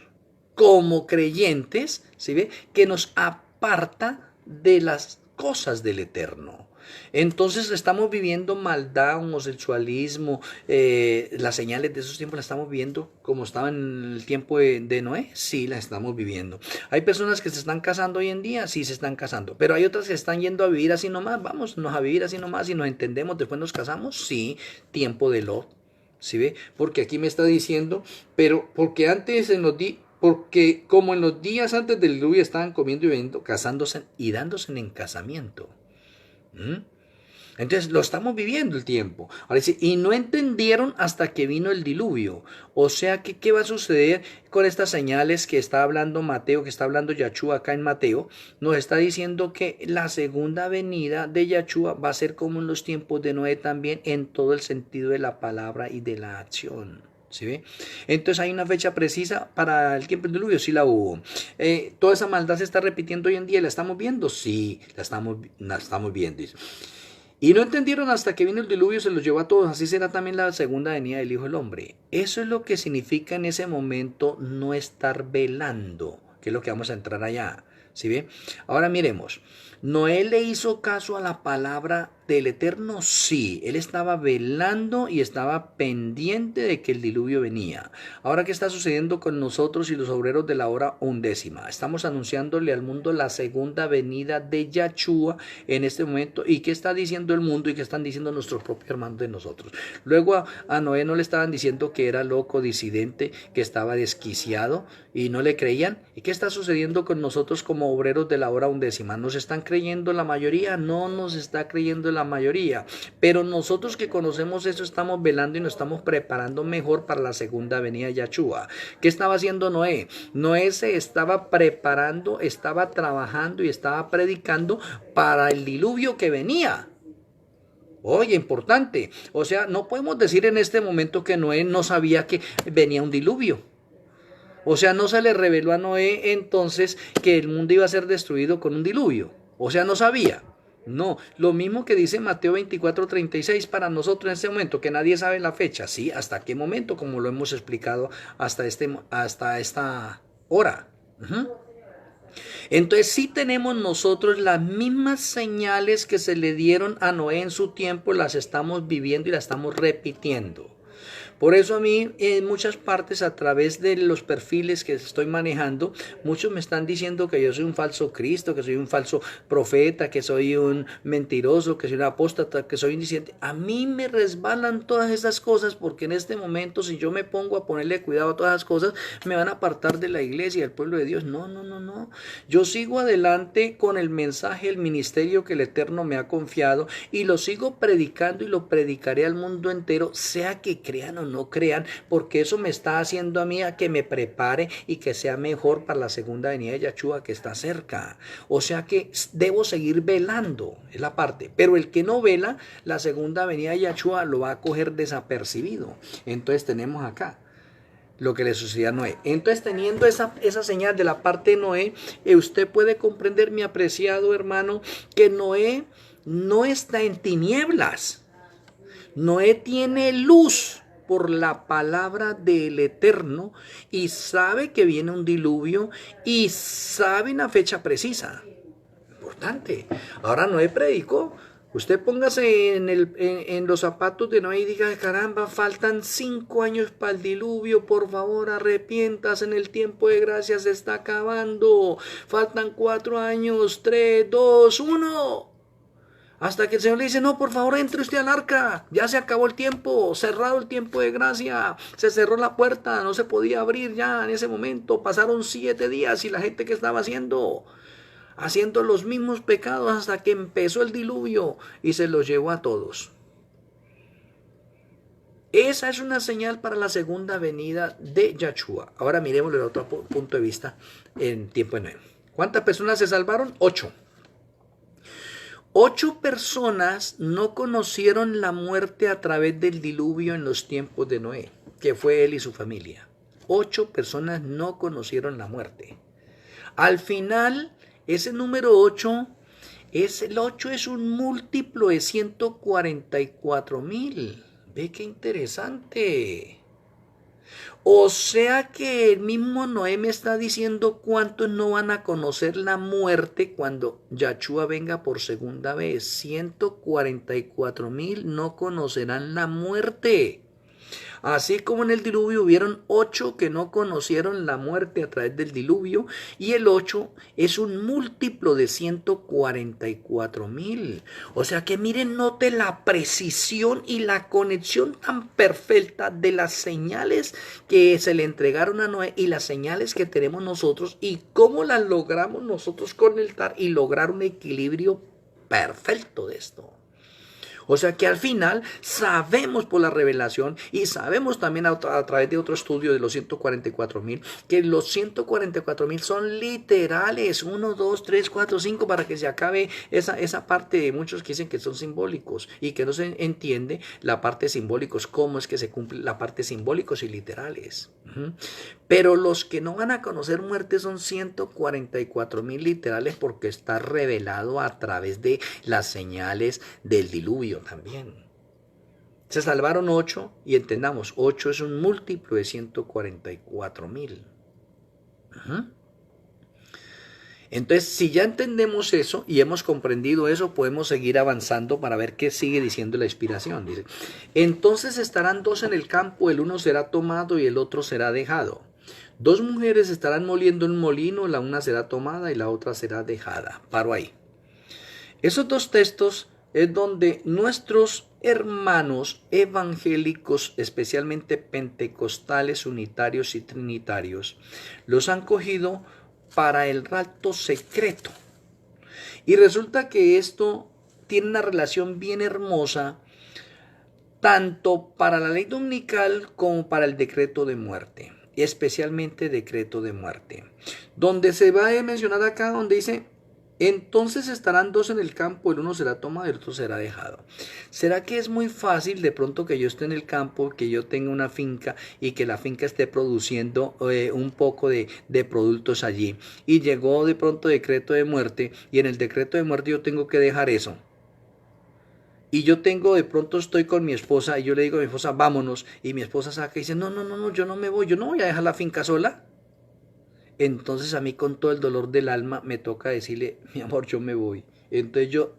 como creyentes, ¿sí ve? Que nos aparta de las cosas del Eterno. Entonces estamos viviendo maldad, homosexualismo, las señales de esos tiempos las estamos viviendo como estaban en el tiempo de Noé, sí las estamos viviendo. Hay personas que se están casando hoy en día, sí se están casando, pero hay otras que están yendo a vivir así nomás, vámonos a vivir así nomás y nos entendemos, después nos casamos, sí, tiempo de Lot. ¿Sí ve? Porque aquí me está diciendo, pero porque antes en los días, porque como en los días antes del diluvio estaban comiendo y bebiendo, casándose y dándose en casamiento. ¿Mm? Entonces lo estamos viviendo el tiempo. Ahora dice, y no entendieron hasta que vino el diluvio. O sea que, ¿qué va a suceder con estas señales que está hablando Mateo, que está hablando Yahshua acá en Mateo? Nos está diciendo que la segunda venida de Yahshua va a ser como en los tiempos de Noé también, en todo el sentido de la palabra y de la acción. ¿Sí ve? Entonces hay una fecha precisa para el tiempo del diluvio, sí la hubo. Toda esa maldad se está repitiendo hoy en día, ¿la estamos viendo? Sí, la estamos viendo. Y no entendieron hasta que vino el diluvio, se los llevó a todos. Así será también la segunda venida del Hijo del Hombre. Eso es lo que significa en ese momento no estar velando, que es lo que vamos a entrar allá. ¿Sí ve? Ahora miremos. ¿Noé le hizo caso a la palabra del Eterno? Sí, él estaba velando y estaba pendiente de que el diluvio venía. Ahora, ¿qué está sucediendo con nosotros y los obreros de la hora undécima? Estamos anunciándole al mundo la segunda venida de Yahshua en este momento. ¿Y qué está diciendo el mundo y qué están diciendo nuestros propios hermanos de nosotros? Luego a Noé no le estaban diciendo que era loco, disidente, que estaba desquiciado y no le creían. ¿Y qué está sucediendo con nosotros como obreros de la hora undécima? ¿Nos están creyendo la mayoría? No nos está creyendo la mayoría, pero nosotros que conocemos eso estamos velando y nos estamos preparando mejor para la segunda venida de Yahshua. ¿Qué estaba haciendo Noé? Noé se estaba preparando, estaba trabajando y estaba predicando para el diluvio que venía. Oye, importante. O sea, no podemos decir en este momento que Noé no sabía que venía un diluvio. O sea, no se le reveló a Noé entonces que el mundo iba a ser destruido con un diluvio. O sea, no sabía. No, lo mismo que dice Mateo 24:36 para nosotros en este momento, que nadie sabe la fecha. Sí, hasta qué momento, como lo hemos explicado hasta esta hora. Entonces sí tenemos nosotros las mismas señales que se le dieron a Noé en su tiempo, las estamos viviendo y las estamos repitiendo. Por eso a mí en muchas partes a través de los perfiles que estoy manejando, muchos me están diciendo que yo soy un falso Cristo, que soy un falso profeta, que soy un mentiroso, que soy un apóstata, que soy un disidente. A mí me resbalan todas esas cosas porque en este momento si yo me pongo a ponerle cuidado a todas esas cosas, me van a apartar de la iglesia, del pueblo de Dios. No, no, no, no. Yo sigo adelante con el mensaje, el ministerio que el Eterno me ha confiado y lo sigo predicando y lo predicaré al mundo entero, sea que crean o no crean, porque eso me está haciendo a mí a que me prepare y que sea mejor para la segunda venida de Yahshua que está cerca. O sea que debo seguir velando, es la parte. Pero el que no vela, la segunda venida de Yahshua lo va a coger desapercibido. Entonces tenemos acá lo que le sucedió a Noé. Entonces, teniendo esa señal de la parte de Noé, usted puede comprender, mi apreciado hermano, que Noé no está en tinieblas. Noé tiene luz por la palabra del Eterno y sabe que viene un diluvio y sabe una fecha precisa. Importante. Ahora Noé predicó. Usted póngase en los zapatos de Noé y diga, caramba, faltan 5 años para el diluvio, por favor arrepientas, en el tiempo de gracia se está acabando, faltan 4 años, 3, 2, 1. Hasta que el Señor le dice, no, por favor, entre usted al arca. Ya se acabó el tiempo, cerrado el tiempo de gracia. Se cerró la puerta, no se podía abrir ya en ese momento. Pasaron 7 días y la gente que estaba haciendo los mismos pecados hasta que empezó el diluvio y se los llevó a todos. Esa es una señal para la segunda venida de Yahshua. Ahora miremoslo desde otro punto de vista en tiempo de Noé. ¿Cuántas personas se salvaron? 8. 8 personas no conocieron la muerte a través del diluvio en los tiempos de Noé, que fue él y su familia. 8 personas no conocieron la muerte. Al final, ese número 8, el 8 es un múltiplo de 144,000. Ve qué interesante. O sea que el mismo Noé me está diciendo cuántos no van a conocer la muerte cuando Yahshua venga por segunda vez. 144,000 no conocerán la muerte. Así como en el diluvio hubieron 8 que no conocieron la muerte a través del diluvio, y el 8 es un múltiplo de 144,000. O sea que miren, note la precisión y la conexión tan perfecta de las señales que se le entregaron a Noé y las señales que tenemos nosotros y cómo las logramos nosotros conectar y lograr un equilibrio perfecto de esto. O sea que al final sabemos por la revelación y sabemos también a través de otro estudio de los 144,000 que los 144,000 son literales. 1, 2, 3, 4, 5 para que se acabe esa parte de muchos que dicen que son simbólicos y que no se entiende la parte simbólicos, cómo es que se cumple la parte simbólicos y literales. Pero los que no van a conocer muerte son 144,000 literales porque está revelado a través de las señales del diluvio también. Se salvaron 8 y entendamos, 8 es un múltiplo de 144,000. Entonces, si ya entendemos eso y hemos comprendido eso, podemos seguir avanzando para ver qué sigue diciendo la inspiración. Dice, entonces estarán 2 en el campo, el uno será tomado y el otro será dejado. 2 mujeres estarán moliendo en un molino, la una será tomada y la otra será dejada. Paro ahí. Esos 2 textos es donde nuestros hermanos evangélicos, especialmente pentecostales, unitarios y trinitarios, los han cogido para el rapto secreto. Y resulta que esto tiene una relación bien hermosa, tanto para la ley dominical como para el decreto de muerte, especialmente decreto de muerte, donde se va a mencionar acá, donde dice, entonces estarán 2 en el campo, el uno será tomado y el otro será dejado. ¿Será que es muy fácil de pronto que yo esté en el campo, que yo tenga una finca y que la finca esté produciendo un poco de productos allí? Y llegó de pronto decreto de muerte y en el decreto de muerte yo tengo que dejar eso. Y yo de pronto estoy con mi esposa y yo le digo a mi esposa, vámonos. Y mi esposa saca y dice, no, yo no me voy, yo no voy a dejar la finca sola. Entonces a mí con todo el dolor del alma me toca decirle, mi amor, yo me voy. Entonces yo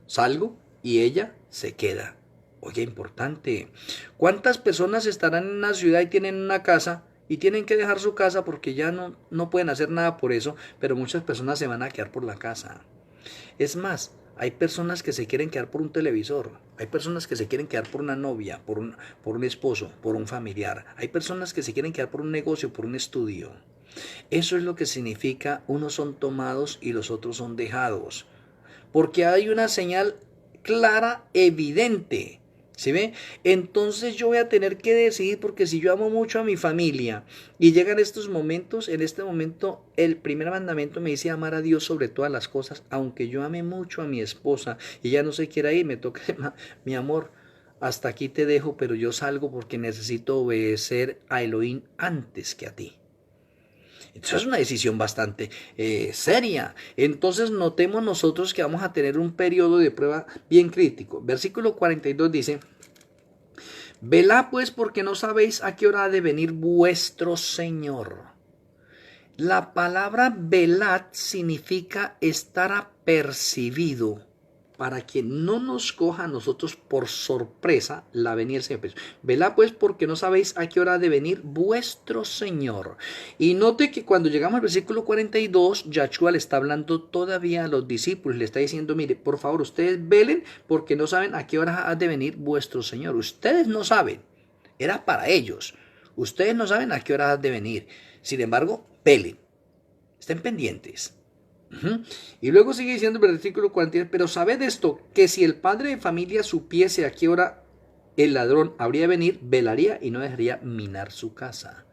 salgo y ella se queda. Oye, importante. ¿Cuántas personas estarán en una ciudad y tienen una casa y tienen que dejar su casa porque ya no pueden hacer nada por eso, pero muchas personas se van a quedar por la casa? Es más, hay personas que se quieren quedar por un televisor, hay personas que se quieren quedar por una novia, por un esposo, por un familiar, hay personas que se quieren quedar por un negocio, por un estudio. Eso es lo que significa unos son tomados y los otros son dejados, porque hay una señal clara, evidente. ¿Sí ve? Entonces yo voy a tener que decidir, porque si yo amo mucho a mi familia y llegan estos momentos, en este momento el primer mandamiento me dice amar a Dios sobre todas las cosas, aunque yo ame mucho a mi esposa y ella no se quiera ir, me toca, mi amor, hasta aquí te dejo, pero yo salgo porque necesito obedecer a Elohim antes que a ti. Eso es una decisión bastante seria. Entonces notemos nosotros que vamos a tener un periodo de prueba bien crítico. Versículo 42 dice, velad pues porque no sabéis a qué hora ha de venir vuestro Señor. La palabra velad significa estar apercibido, para que no nos coja a nosotros por sorpresa la venida del Señor. Velad pues porque no sabéis a qué hora ha de venir vuestro Señor. Y note que cuando llegamos al versículo 42, Yahshua le está hablando todavía a los discípulos, le está diciendo, mire, por favor, ustedes velen porque no saben a qué hora ha de venir vuestro Señor. Ustedes no saben, era para ellos. Ustedes no saben a qué hora ha de venir. Sin embargo, velen, estén pendientes. Y luego sigue diciendo el versículo 43, pero sabed esto, que si el padre de familia supiese a qué hora el ladrón habría de venir, velaría y no dejaría minar su casa.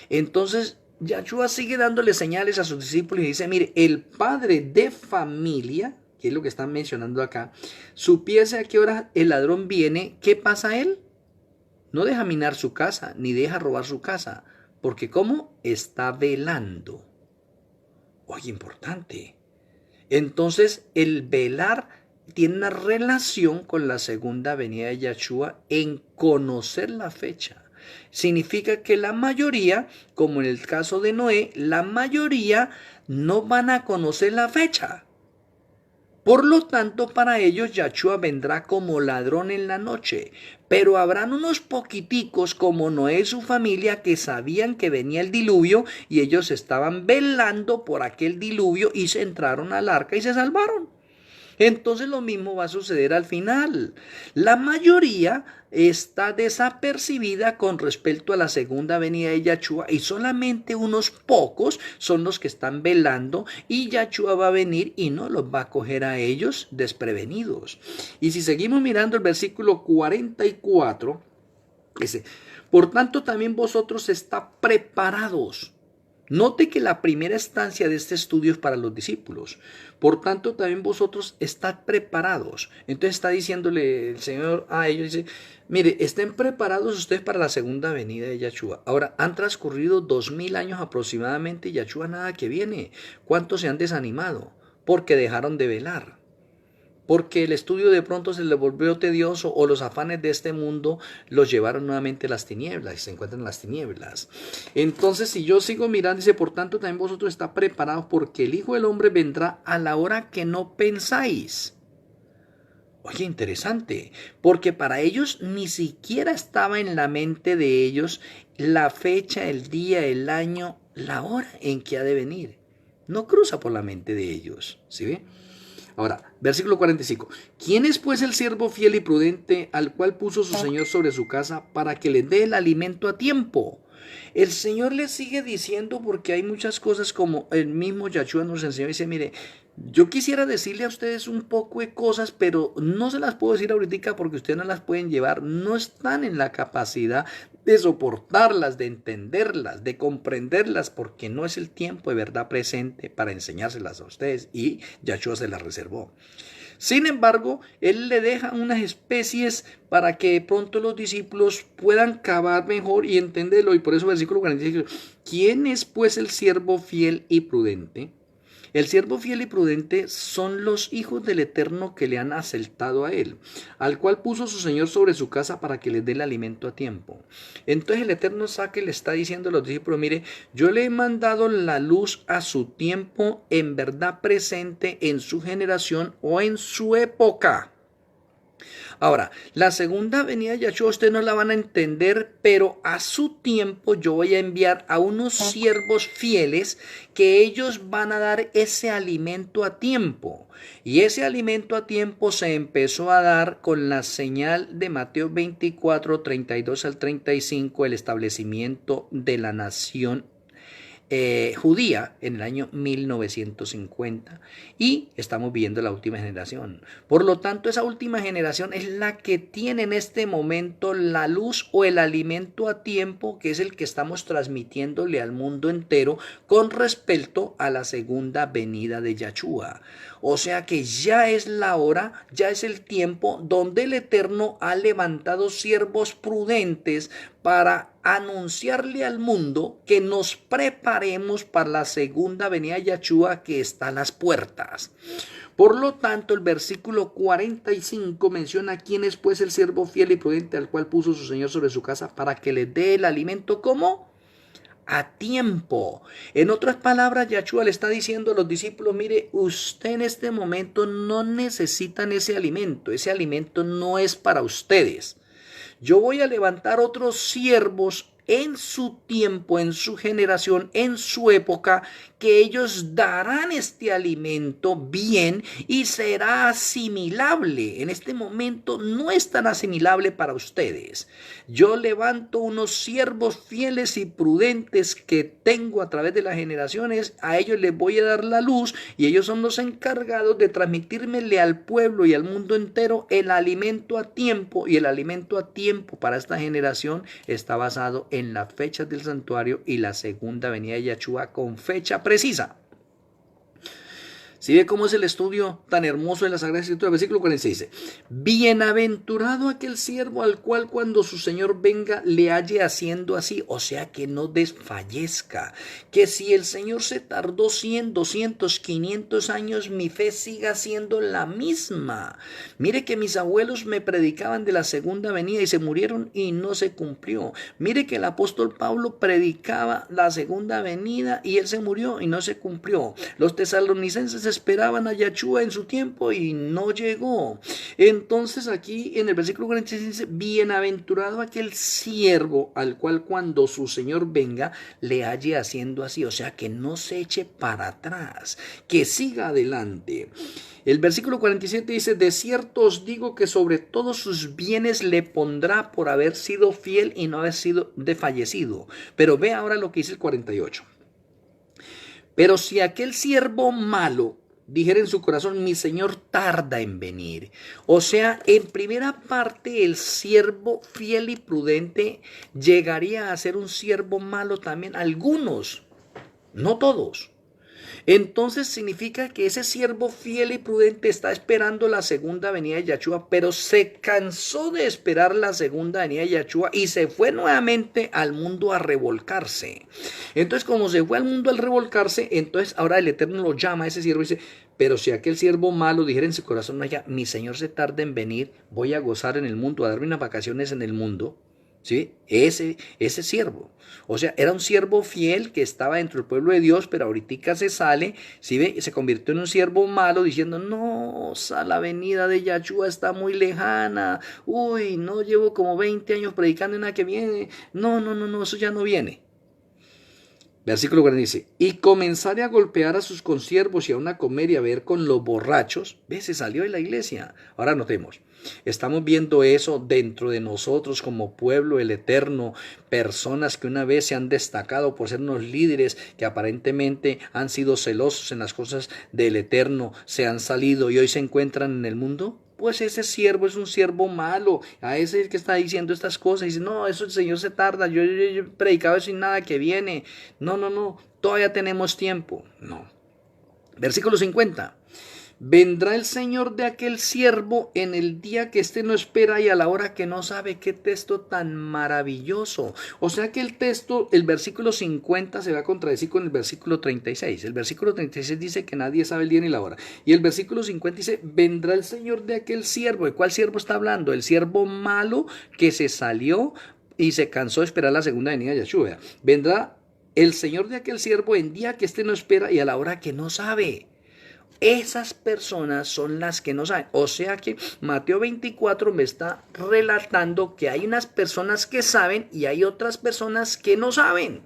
Entonces, Yahshua sigue dándole señales a sus discípulos y dice, mire, el padre de familia, que es lo que están mencionando acá, supiese a qué hora el ladrón viene, ¿qué pasa a él? No deja minar su casa, ni deja robar su casa, porque ¿cómo? Está velando. Oye, importante. Entonces, el velar tiene una relación con la segunda venida de Yahshua en conocer la fecha. Significa que la mayoría, como en el caso de Noé, la mayoría no van a conocer la fecha. Por lo tanto, para ellos Yahshua vendrá como ladrón en la noche, pero habrán unos poquiticos como Noé y su familia que sabían que venía el diluvio y ellos estaban velando por aquel diluvio y se entraron al arca y se salvaron. Entonces lo mismo va a suceder al final. La mayoría está desapercibida con respecto a la segunda venida de Yahshua y solamente unos pocos son los que están velando y Yahshua va a venir y no los va a coger a ellos desprevenidos. Y si seguimos mirando el versículo 44, dice, por tanto también vosotros está preparados. Note que la primera estancia de este estudio es para los discípulos. Por tanto, también vosotros estad preparados. Entonces está diciéndole el Señor a ellos, dice, mire, estén preparados ustedes para la segunda venida de Yahshua. Ahora, han transcurrido 2000 años aproximadamente y Yahshua nada que viene. ¿Cuántos se han desanimado? Porque dejaron de velar. Porque el estudio de pronto se les volvió tedioso o los afanes de este mundo los llevaron nuevamente a las tinieblas y se encuentran en las tinieblas. Entonces, si yo sigo mirando, dice, por tanto, también vosotros estáis preparados porque el Hijo del Hombre vendrá a la hora que no pensáis. Oye, interesante, porque para ellos ni siquiera estaba en la mente de ellos la fecha, el día, el año, la hora en que ha de venir. No cruza por la mente de ellos, ¿sí ve? Ahora, versículo 45. ¿Quién es pues el siervo fiel y prudente al cual puso su Señor sobre su casa para que le dé el alimento a tiempo? El Señor le sigue diciendo porque hay muchas cosas como el mismo Yahshua nos enseñó y dice, mire, yo quisiera decirle a ustedes un poco de cosas, pero no se las puedo decir ahorita porque ustedes no las pueden llevar, no están en la capacidad de soportarlas, de entenderlas, de comprenderlas, porque no es el tiempo de verdad presente para enseñárselas a ustedes y Yahshua se las reservó. Sin embargo, Él le deja unas especies para que de pronto los discípulos puedan cavar mejor y entenderlo. Y por eso versículo 45, ¿quién es pues el siervo fiel y prudente? El siervo fiel y prudente son los hijos del Eterno que le han aceptado a Él, al cual puso su Señor sobre su casa para que les dé el alimento a tiempo. Entonces el Eterno saca y le está diciendo a los discípulos, mire, yo le he mandado la luz a su tiempo, en verdad presente, en su generación o en su época. Ahora, la segunda venida de Yahshua ustedes no la van a entender, pero a su tiempo yo voy a enviar a unos siervos fieles que ellos van a dar ese alimento a tiempo. Y ese alimento a tiempo se empezó a dar con la señal de Mateo 24, 32 al 35, el establecimiento de la nación judía en el año 1950 y estamos viendo la última generación. Por lo tanto, esa última generación es la que tiene en este momento la luz o el alimento a tiempo, que es el que estamos transmitiéndole al mundo entero con respecto a la segunda venida de Yahshua. O sea que ya es la hora, ya es el tiempo donde el Eterno ha levantado siervos prudentes para anunciarle al mundo que nos preparemos para la segunda venida de Yahshua que está a las puertas. Por lo tanto, el versículo 45 menciona quién es pues el siervo fiel y prudente al cual puso su Señor sobre su casa para que le dé el alimento como a tiempo. En otras palabras, Yahshua le está diciendo a los discípulos, mire, usted en este momento no necesitan ese alimento no es para ustedes. Yo voy a levantar otros siervos en su tiempo, en su generación, en su época, que ellos darán este alimento bien y será asimilable. En este momento no es tan asimilable para ustedes. Yo levanto unos siervos fieles y prudentes que tengo a través de las generaciones, a ellos les voy a dar la luz y ellos son los encargados de transmitírmele al pueblo y al mundo entero el alimento a tiempo, y el alimento a tiempo para esta generación está basado en las fechas del santuario y la segunda venida de Yahshua con fecha precisa. ¿Sí ve cómo es el estudio tan hermoso de la Sagrada Escritura? Versículo 46 dice: bienaventurado aquel siervo al cual cuando su Señor venga le halle haciendo así, o sea, que no desfallezca, que si el Señor se tardó 100, 200, 500 años, mi fe siga siendo la misma. Mire que mis abuelos me predicaban de la segunda venida y se murieron y no se cumplió. Mire que el apóstol Pablo predicaba la segunda venida y él se murió y no se cumplió. Los tesalonicenses esperaban a Yahshua en su tiempo y no llegó. Entonces aquí en el versículo 46 dice: bienaventurado aquel siervo al cual cuando su Señor venga le halle haciendo así, o sea, que no se eche para atrás, que siga adelante. El versículo 47 dice: de cierto os digo que sobre todos sus bienes le pondrá por haber sido fiel y no haber sido desfallecido. Pero ve ahora lo que dice el 48. Pero si aquel siervo malo dijera en su corazón: mi Señor tarda en venir. O sea, en primera parte el siervo fiel y prudente llegaría a ser un siervo malo también. Algunos, no todos. Entonces significa que ese siervo fiel y prudente está esperando la segunda venida de Yahshua, pero se cansó de esperar la segunda venida de Yahshua y se fue nuevamente al mundo a revolcarse. Entonces, como se fue al mundo al revolcarse, entonces ahora el Eterno lo llama a ese siervo y dice: pero si aquel siervo malo dijera en su corazón: allá, mi Señor se tarda en venir, voy a gozar en el mundo, a darme unas vacaciones en el mundo. ¿Sí? Ese siervo, o sea, era un siervo fiel que estaba dentro del pueblo de Dios, pero ahorita se sale, ¿sí ve? Se convirtió en un siervo malo diciendo: no, la venida de Yahshua está muy lejana, uy, no, llevo como 20 años predicando y nada que viene, no, eso ya no viene. Versículo 40 dice: y comenzaré a golpear a sus consiervos y aún a comer y a beber con los borrachos. ¿Ve? Se salió de la iglesia. Ahora notemos, estamos viendo eso dentro de nosotros como pueblo del Eterno, personas que una vez se han destacado por ser unos líderes que aparentemente han sido celosos en las cosas del Eterno, se han salido y hoy se encuentran en el mundo. Pues ese siervo es un siervo malo, a ese que está diciendo estas cosas, dice: no, eso el Señor se tarda, yo he predicado eso y nada que viene, no, todavía tenemos tiempo, no. Versículo 50. Vendrá el Señor de aquel siervo en el día que éste no espera y a la hora que no sabe. Qué texto tan maravilloso. O sea que el texto, el versículo 50 se va a contradecir con el versículo 36. El versículo 36 dice que nadie sabe el día ni la hora. Y el versículo 50 dice: vendrá el Señor de aquel siervo. ¿De cuál siervo está hablando? El siervo malo que se salió y se cansó de esperar la segunda venida de Yahshua. Vendrá el Señor de aquel siervo en día que éste no espera y a la hora que no sabe. Esas personas son las que no saben. O sea que Mateo 24 me está relatando que hay unas personas que saben y hay otras personas que no saben.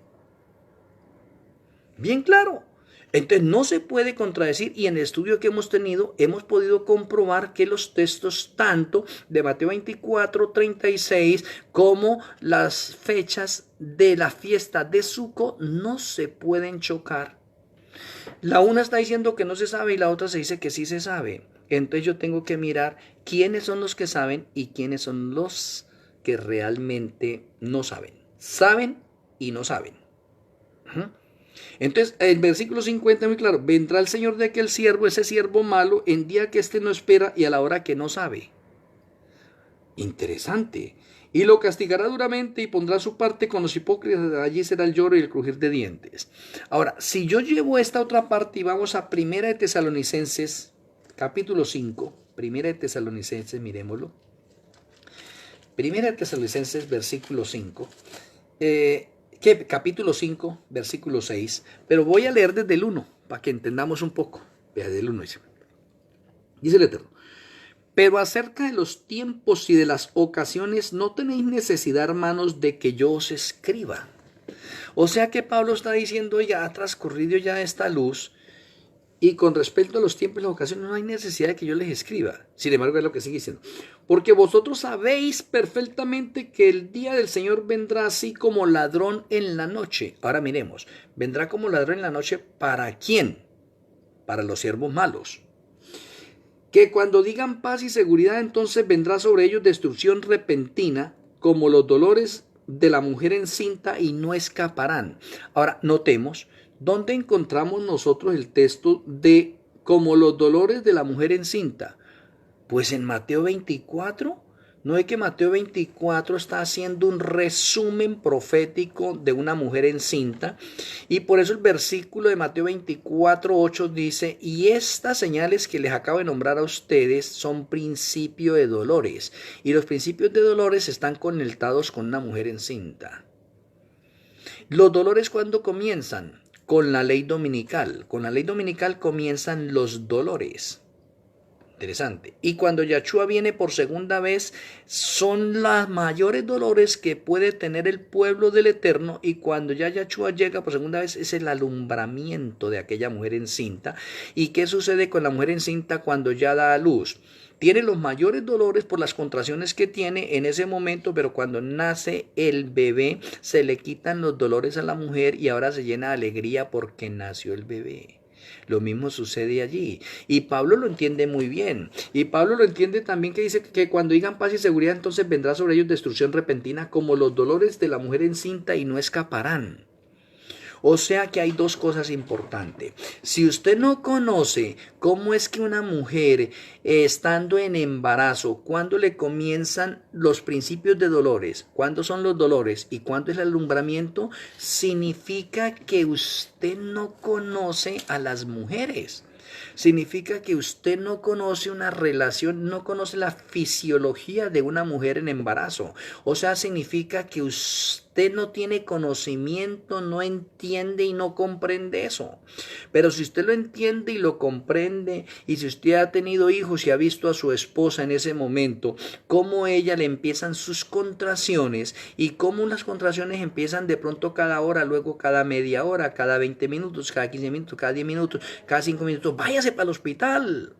Bien claro. Entonces no se puede contradecir, y en el estudio que hemos tenido hemos podido comprobar que los textos tanto de Mateo 24, 36 como las fechas de la fiesta de Sukkot no se pueden chocar. La una está diciendo que no se sabe y la otra se dice que sí se sabe. Entonces yo tengo que mirar quiénes son los que saben y quiénes son los que realmente no saben. Saben y no saben. Entonces el versículo 50 es muy claro: vendrá el Señor de aquel siervo, ese siervo malo, en día que éste no espera y a la hora que no sabe. Interesante. Y lo castigará duramente y pondrá su parte con los hipócritas. Allí será el lloro y el crujir de dientes. Ahora, si yo llevo esta otra parte y vamos a Primera de Tesalonicenses, capítulo 5. Primera de Tesalonicenses, miremoslo. Primera de Tesalonicenses, versículo 5. Capítulo 5, versículo 6. Pero voy a leer desde el 1, para que entendamos un poco. Vea, desde el 1 dice el Eterno: Pero acerca de los tiempos y de las ocasiones, no tenéis necesidad, hermanos, de que yo os escriba. O sea que Pablo está diciendo, ya ha transcurrido ya esta luz, y con respecto a los tiempos y las ocasiones, no hay necesidad de que yo les escriba. Sin embargo, es lo que sigue diciendo. Porque vosotros sabéis perfectamente que el día del Señor vendrá así como ladrón en la noche. Ahora miremos, vendrá como ladrón en la noche, ¿para quién? Para los siervos malos. Que cuando digan paz y seguridad, entonces vendrá sobre ellos destrucción repentina, como los dolores de la mujer encinta, y no escaparán. Ahora, notemos, ¿dónde encontramos nosotros el texto de como los dolores de la mujer encinta? Pues en Mateo 24. No es que Mateo 24 está haciendo un resumen profético de una mujer encinta, y por eso el versículo de Mateo 24:8 dice, y estas señales que les acabo de nombrar a ustedes son principio de dolores, y los principios de dolores están conectados con una mujer encinta. Los dolores, ¿cuándo comienzan? Con la ley dominical. Con la ley dominical comienzan los dolores. Interesante. Y cuando Yahshua viene por segunda vez, son los mayores dolores que puede tener el pueblo del Eterno. Y cuando ya Yahshua llega por segunda vez, es el alumbramiento de aquella mujer encinta. ¿Y qué sucede con la mujer encinta cuando ya da a luz? Tiene los mayores dolores por las contracciones que tiene en ese momento, pero cuando nace el bebé, se le quitan los dolores a la mujer y ahora se llena de alegría porque nació el bebé. Lo mismo sucede allí. Y Pablo lo entiende muy bien. Y Pablo lo entiende también, que dice que cuando digan paz y seguridad, entonces vendrá sobre ellos destrucción repentina como los dolores de la mujer encinta, y no escaparán. O sea que hay dos cosas importantes. Si usted no conoce cómo es que una mujer, estando en embarazo, cuándo le comienzan los principios de dolores, cuándo son los dolores y cuándo es el alumbramiento, significa que usted no conoce a las mujeres. Significa que usted no conoce una relación, no conoce la fisiología de una mujer en embarazo. O sea, significa que usted no tiene conocimiento, no entiende y no comprende eso. Pero si usted lo entiende y lo comprende, y si usted ha tenido hijos y ha visto a su esposa en ese momento, cómo ella le empiezan sus contracciones, y cómo las contracciones empiezan de pronto cada hora, luego cada media hora, cada 20 minutos, cada 15 minutos, cada 10 minutos, cada 5 minutos, váyase para el hospital.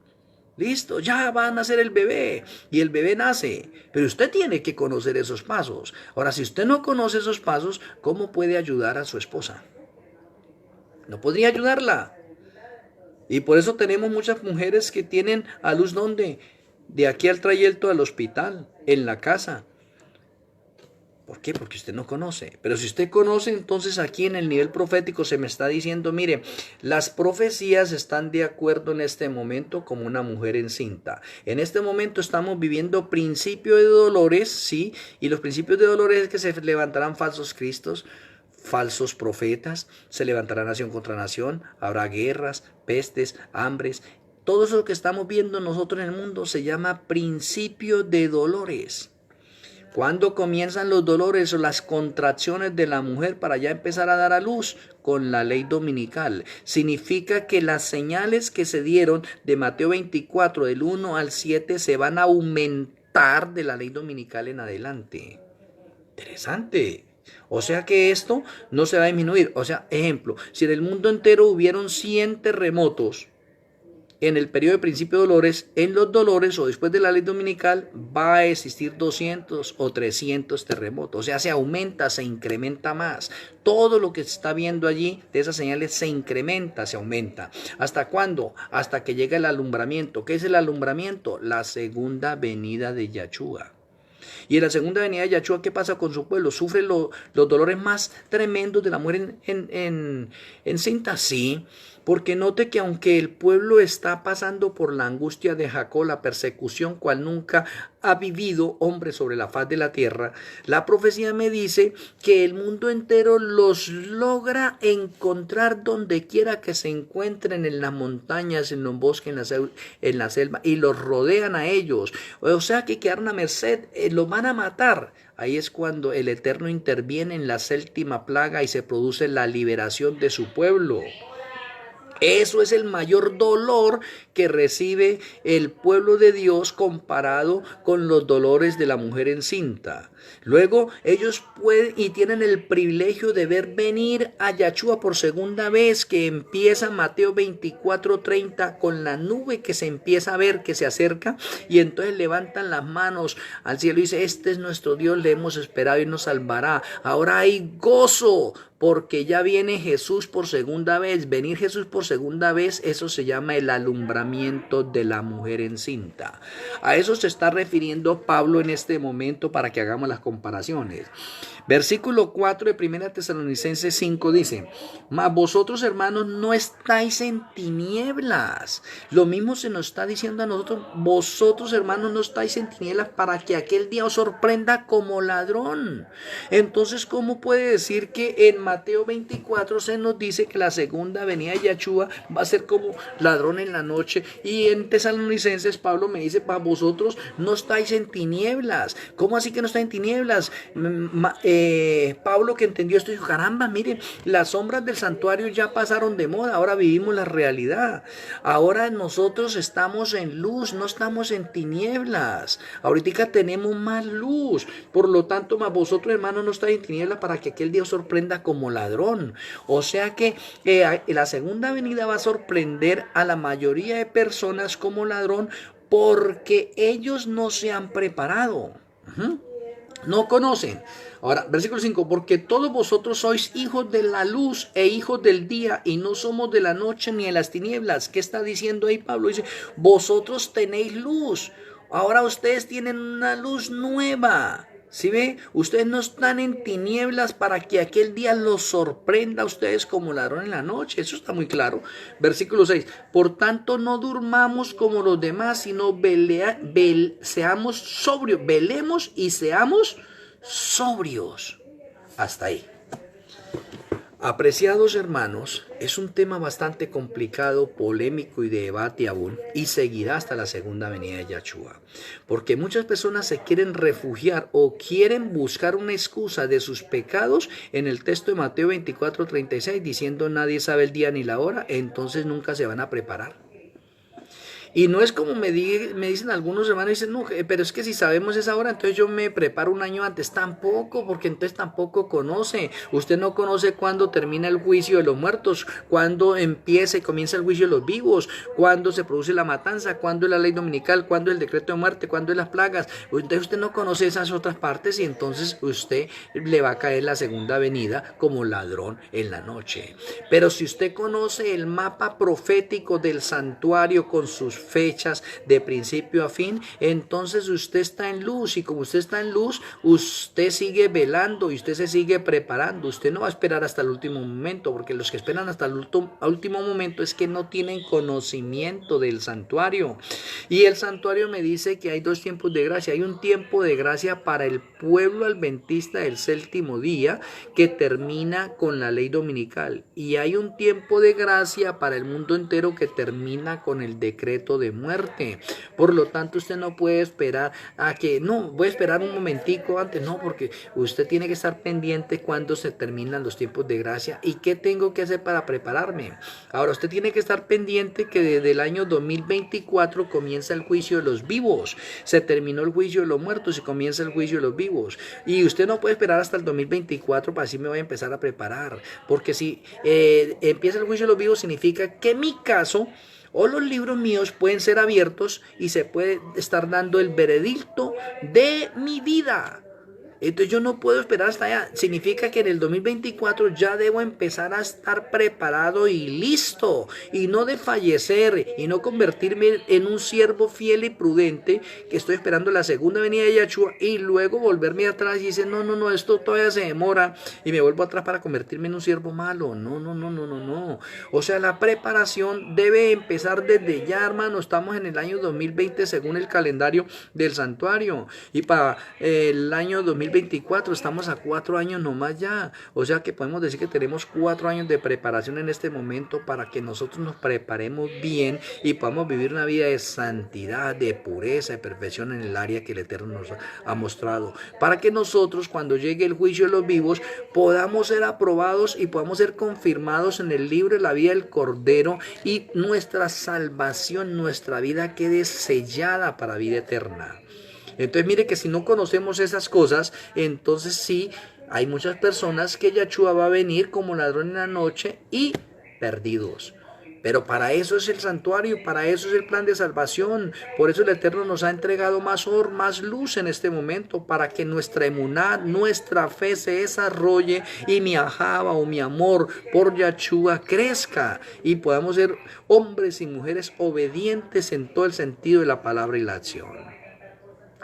Listo, ya va a nacer el bebé y el bebé nace, pero usted tiene que conocer esos pasos. Ahora, si usted no conoce esos pasos, ¿cómo puede ayudar a su esposa? No podría ayudarla. Y por eso tenemos muchas mujeres que tienen a luz, ¿dónde? De aquí al trayecto al hospital, en la casa. ¿Por qué? Porque usted no conoce. Pero si usted conoce, entonces aquí en el nivel profético se me está diciendo, mire, las profecías están de acuerdo en este momento como una mujer encinta. En este momento estamos viviendo principio de dolores, ¿sí? Y los principios de dolores es que se levantarán falsos cristos, falsos profetas, se levantará nación contra nación, habrá guerras, pestes, hambres. Todo eso que estamos viendo nosotros en el mundo se llama principio de dolores. ¿Cuándo comienzan los dolores o las contracciones de la mujer para ya empezar a dar a luz? Con la ley dominical. Significa que las señales que se dieron de Mateo 24, del 1 al 7, se van a aumentar de la ley dominical en adelante. Interesante. O sea que esto no se va a disminuir. O sea, ejemplo, si en el mundo entero hubieron 100 terremotos, en el periodo de principio de dolores, en los dolores o después de la ley dominical va a existir 200 o 300 terremotos. O sea, se aumenta, se incrementa más. Todo lo que se está viendo allí de esas señales se incrementa, se aumenta. ¿Hasta cuándo? Hasta que llega el alumbramiento. ¿Qué es el alumbramiento? La segunda venida de Yahshua. Y en la segunda venida de Yahshua, ¿qué pasa con su pueblo? ¿Sufre los dolores más tremendos de la mujer encinta? Sí, porque note que aunque el pueblo está pasando por la angustia de Jacob, la persecución cual nunca ha vivido hombre sobre la faz de la tierra, la profecía me dice que el mundo entero los logra encontrar donde quiera que se encuentren, en las montañas, en los bosques, en la selva, y los rodean a ellos. O sea que quedaron a merced, los van a matar. Ahí es cuando el Eterno interviene en la séptima plaga y se produce la liberación de su pueblo. Eso es el mayor dolor que recibe el pueblo de Dios comparado con los dolores de la mujer encinta. Luego ellos pueden y tienen el privilegio de ver venir a Yahshua por segunda vez, que empieza Mateo 24:30 con la nube que se empieza a ver que se acerca, y entonces levantan las manos al cielo y dice: este es nuestro Dios, le hemos esperado y nos salvará. Ahora hay gozo porque ya viene Jesús por segunda vez. Venir Jesús por segunda vez, eso se llama el alumbramiento de la mujer encinta. A eso se está refiriendo Pablo en este momento para que hagamos las comparaciones. Versículo 4 de 1 Tesalonicenses 5 dice: mas vosotros, hermanos, no estáis en tinieblas. Lo mismo se nos está diciendo a nosotros: vosotros, hermanos, no estáis en tinieblas, para que aquel día os sorprenda como ladrón. Entonces, ¿cómo puede decir que en Mateo 24 se nos dice que la segunda venida de Yahshua va a ser como ladrón en la noche? Y en Tesalonicenses Pablo me dice: para vosotros no estáis en tinieblas. ¿Cómo así que no estáis en tinieblas? Pablo, que entendió esto, dijo: caramba, miren, las sombras del santuario ya pasaron de moda, ahora vivimos la realidad. Ahora nosotros estamos en luz, no estamos en tinieblas. Ahorita tenemos más luz. Por lo tanto, más vosotros, hermanos, no estáis en tinieblas, para que aquel día os sorprenda como ladrón. O sea que la segunda venida va a sorprender a la mayoría de personas como ladrón, porque ellos no se han preparado. No conocen. Ahora, versículo 5: porque todos vosotros sois hijos de la luz e hijos del día, y no somos de la noche ni de las tinieblas. ¿Qué está diciendo ahí Pablo? Dice: vosotros tenéis luz. Ahora ustedes tienen una luz nueva. ¿Sí ve? Ustedes no están en tinieblas para que aquel día los sorprenda a ustedes como ladrón en la noche. Eso está muy claro. Versículo 6: por tanto, no durmamos como los demás, sino seamos sobrios. Velemos y seamos sobrios. Hasta ahí. Apreciados hermanos, es un tema bastante complicado, polémico y de debate aún, y seguirá hasta la segunda venida de Yahshua, porque muchas personas se quieren refugiar o quieren buscar una excusa de sus pecados en el texto de Mateo 24:36, diciendo: nadie sabe el día ni la hora. Entonces nunca se van a preparar. Y no es como me dicen algunos hermanos, dicen: no, pero es que si sabemos esa hora, entonces yo me preparo un año antes. Tampoco, porque entonces tampoco conoce. Usted no conoce cuándo termina el juicio de los muertos, cuándo comienza el juicio de los vivos, cuándo se produce la matanza, cuándo es la ley dominical, cuándo es el decreto de muerte, cuándo es las plagas. Entonces usted no conoce esas otras partes, y entonces usted le va a caer la segunda venida como ladrón en la noche. Pero si usted conoce el mapa profético del santuario con sus fechas de principio a fin, entonces usted está en luz, y como usted está en luz, usted sigue velando y usted se sigue preparando. Usted no va a esperar hasta el último momento, porque los que esperan hasta el último momento es que no tienen conocimiento del santuario. Y el santuario me dice que hay dos tiempos de gracia. Hay un tiempo de gracia para el pueblo adventista del séptimo día, que termina con la ley dominical, y hay un tiempo de gracia para el mundo entero que termina con el decreto de muerte. Por lo tanto, usted no puede esperar a que, no, voy a esperar un momentico antes, no, porque usted tiene que estar pendiente cuando se terminan los tiempos de gracia y qué tengo que hacer para prepararme. Ahora, usted tiene que estar pendiente que desde el año 2024 comienza el juicio de los vivos, se terminó el juicio de los muertos y comienza el juicio de los vivos, y usted no puede esperar hasta el 2024 para así me voy a empezar a preparar, porque si empieza el juicio de los vivos, significa que mi caso o los libros míos pueden ser abiertos y se puede estar dando el veredicto de mi vida. Entonces yo no puedo esperar hasta allá. Significa que en el 2024 ya debo empezar a estar preparado y listo, y no de fallecer y no convertirme en un siervo fiel y prudente que estoy esperando la segunda venida de Yahshua y luego volverme atrás y decir: no, esto todavía se demora, y me vuelvo atrás para convertirme en un siervo malo. No. O sea, la preparación debe empezar desde ya, hermano. Estamos en el año 2020 según el calendario del santuario, y para el año 2024 2024, estamos a 4 años nomás ya. O sea que podemos decir que tenemos 4 años de preparación en este momento para que nosotros nos preparemos bien y podamos vivir una vida de santidad, de pureza, de perfección en el área que el Eterno nos ha mostrado. Para que nosotros, cuando llegue el juicio de los vivos, podamos ser aprobados y podamos ser confirmados en el libro de la vida del Cordero y nuestra salvación, nuestra vida quede sellada para vida eterna. Entonces mire que si no conocemos esas cosas, entonces sí, hay muchas personas que Yahshua va a venir como ladrón en la noche y perdidos. Pero para eso es el santuario, para eso es el plan de salvación. Por eso el Eterno nos ha entregado más luz en este momento, para que nuestra emuná, nuestra fe se desarrolle y mi ajaba o mi amor por Yahshua crezca y podamos ser hombres y mujeres obedientes en todo el sentido de la palabra y la acción.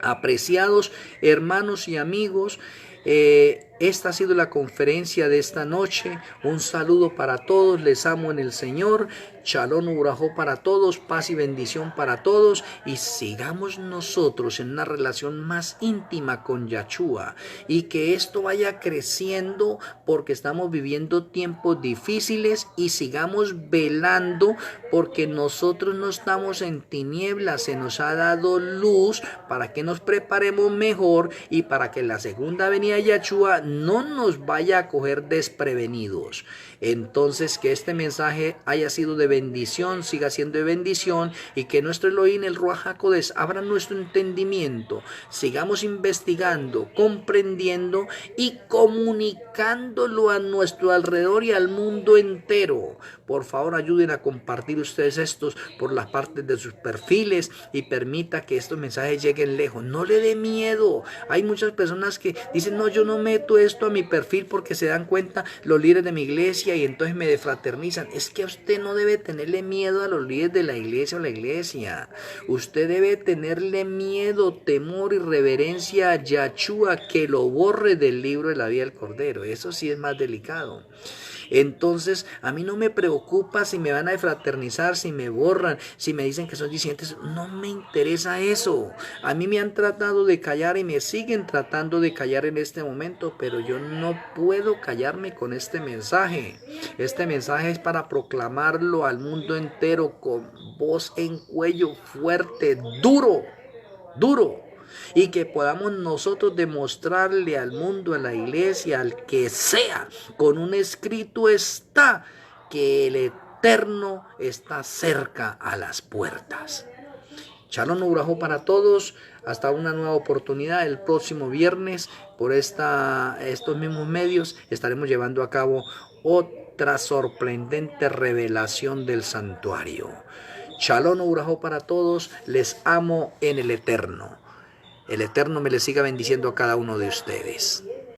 Apreciados hermanos y amigos, esta ha sido la conferencia de esta noche. Un saludo para todos, les amo en el Señor. Shalom Ubrajó para todos, paz y bendición para todos, y sigamos nosotros en una relación más íntima con Yahshua y que esto vaya creciendo porque estamos viviendo tiempos difíciles, y sigamos velando porque nosotros no estamos en tinieblas, se nos ha dado luz para que nos preparemos mejor y para que la segunda venida de Yahshua no nos vaya a coger desprevenidos. Entonces, que este mensaje haya sido de bendición, siga siendo de bendición, y que nuestro Elohim, el Ruach HaKodesh, abra nuestro entendimiento. Sigamos investigando, comprendiendo y comunicándolo a nuestro alrededor y al mundo entero. Por favor, ayuden a compartir ustedes estos por las partes de sus perfiles y permita que estos mensajes lleguen lejos. No le dé miedo. Hay muchas personas que dicen, no, yo no meto esto a mi perfil porque se dan cuenta los líderes de mi iglesia y entonces me defraternizan. Es que usted no debe tenerle miedo a los líderes de la iglesia o la iglesia. Usted debe tenerle miedo, temor y reverencia a Yahshua, que lo borre del libro de la vida del Cordero. Eso sí es más delicado. Entonces, a mí no me preocupa si me van a defraternizar, si me borran, si me dicen que son disidentes. No me interesa eso. A mí me han tratado de callar y me siguen tratando de callar en este momento, pero yo no puedo callarme con este mensaje. Este mensaje es para proclamarlo al mundo entero con voz en cuello fuerte, duro, y que podamos nosotros demostrarle al mundo, a la iglesia, al que sea, con un escrito está, que el Eterno está cerca a las puertas. Shalom Ubrajó para todos. Hasta una nueva oportunidad el próximo viernes por estos mismos medios estaremos llevando a cabo otra sorprendente revelación del santuario. Shalom Ubrajó para todos. Les amo en el Eterno. El Eterno me les siga bendiciendo a cada uno de ustedes.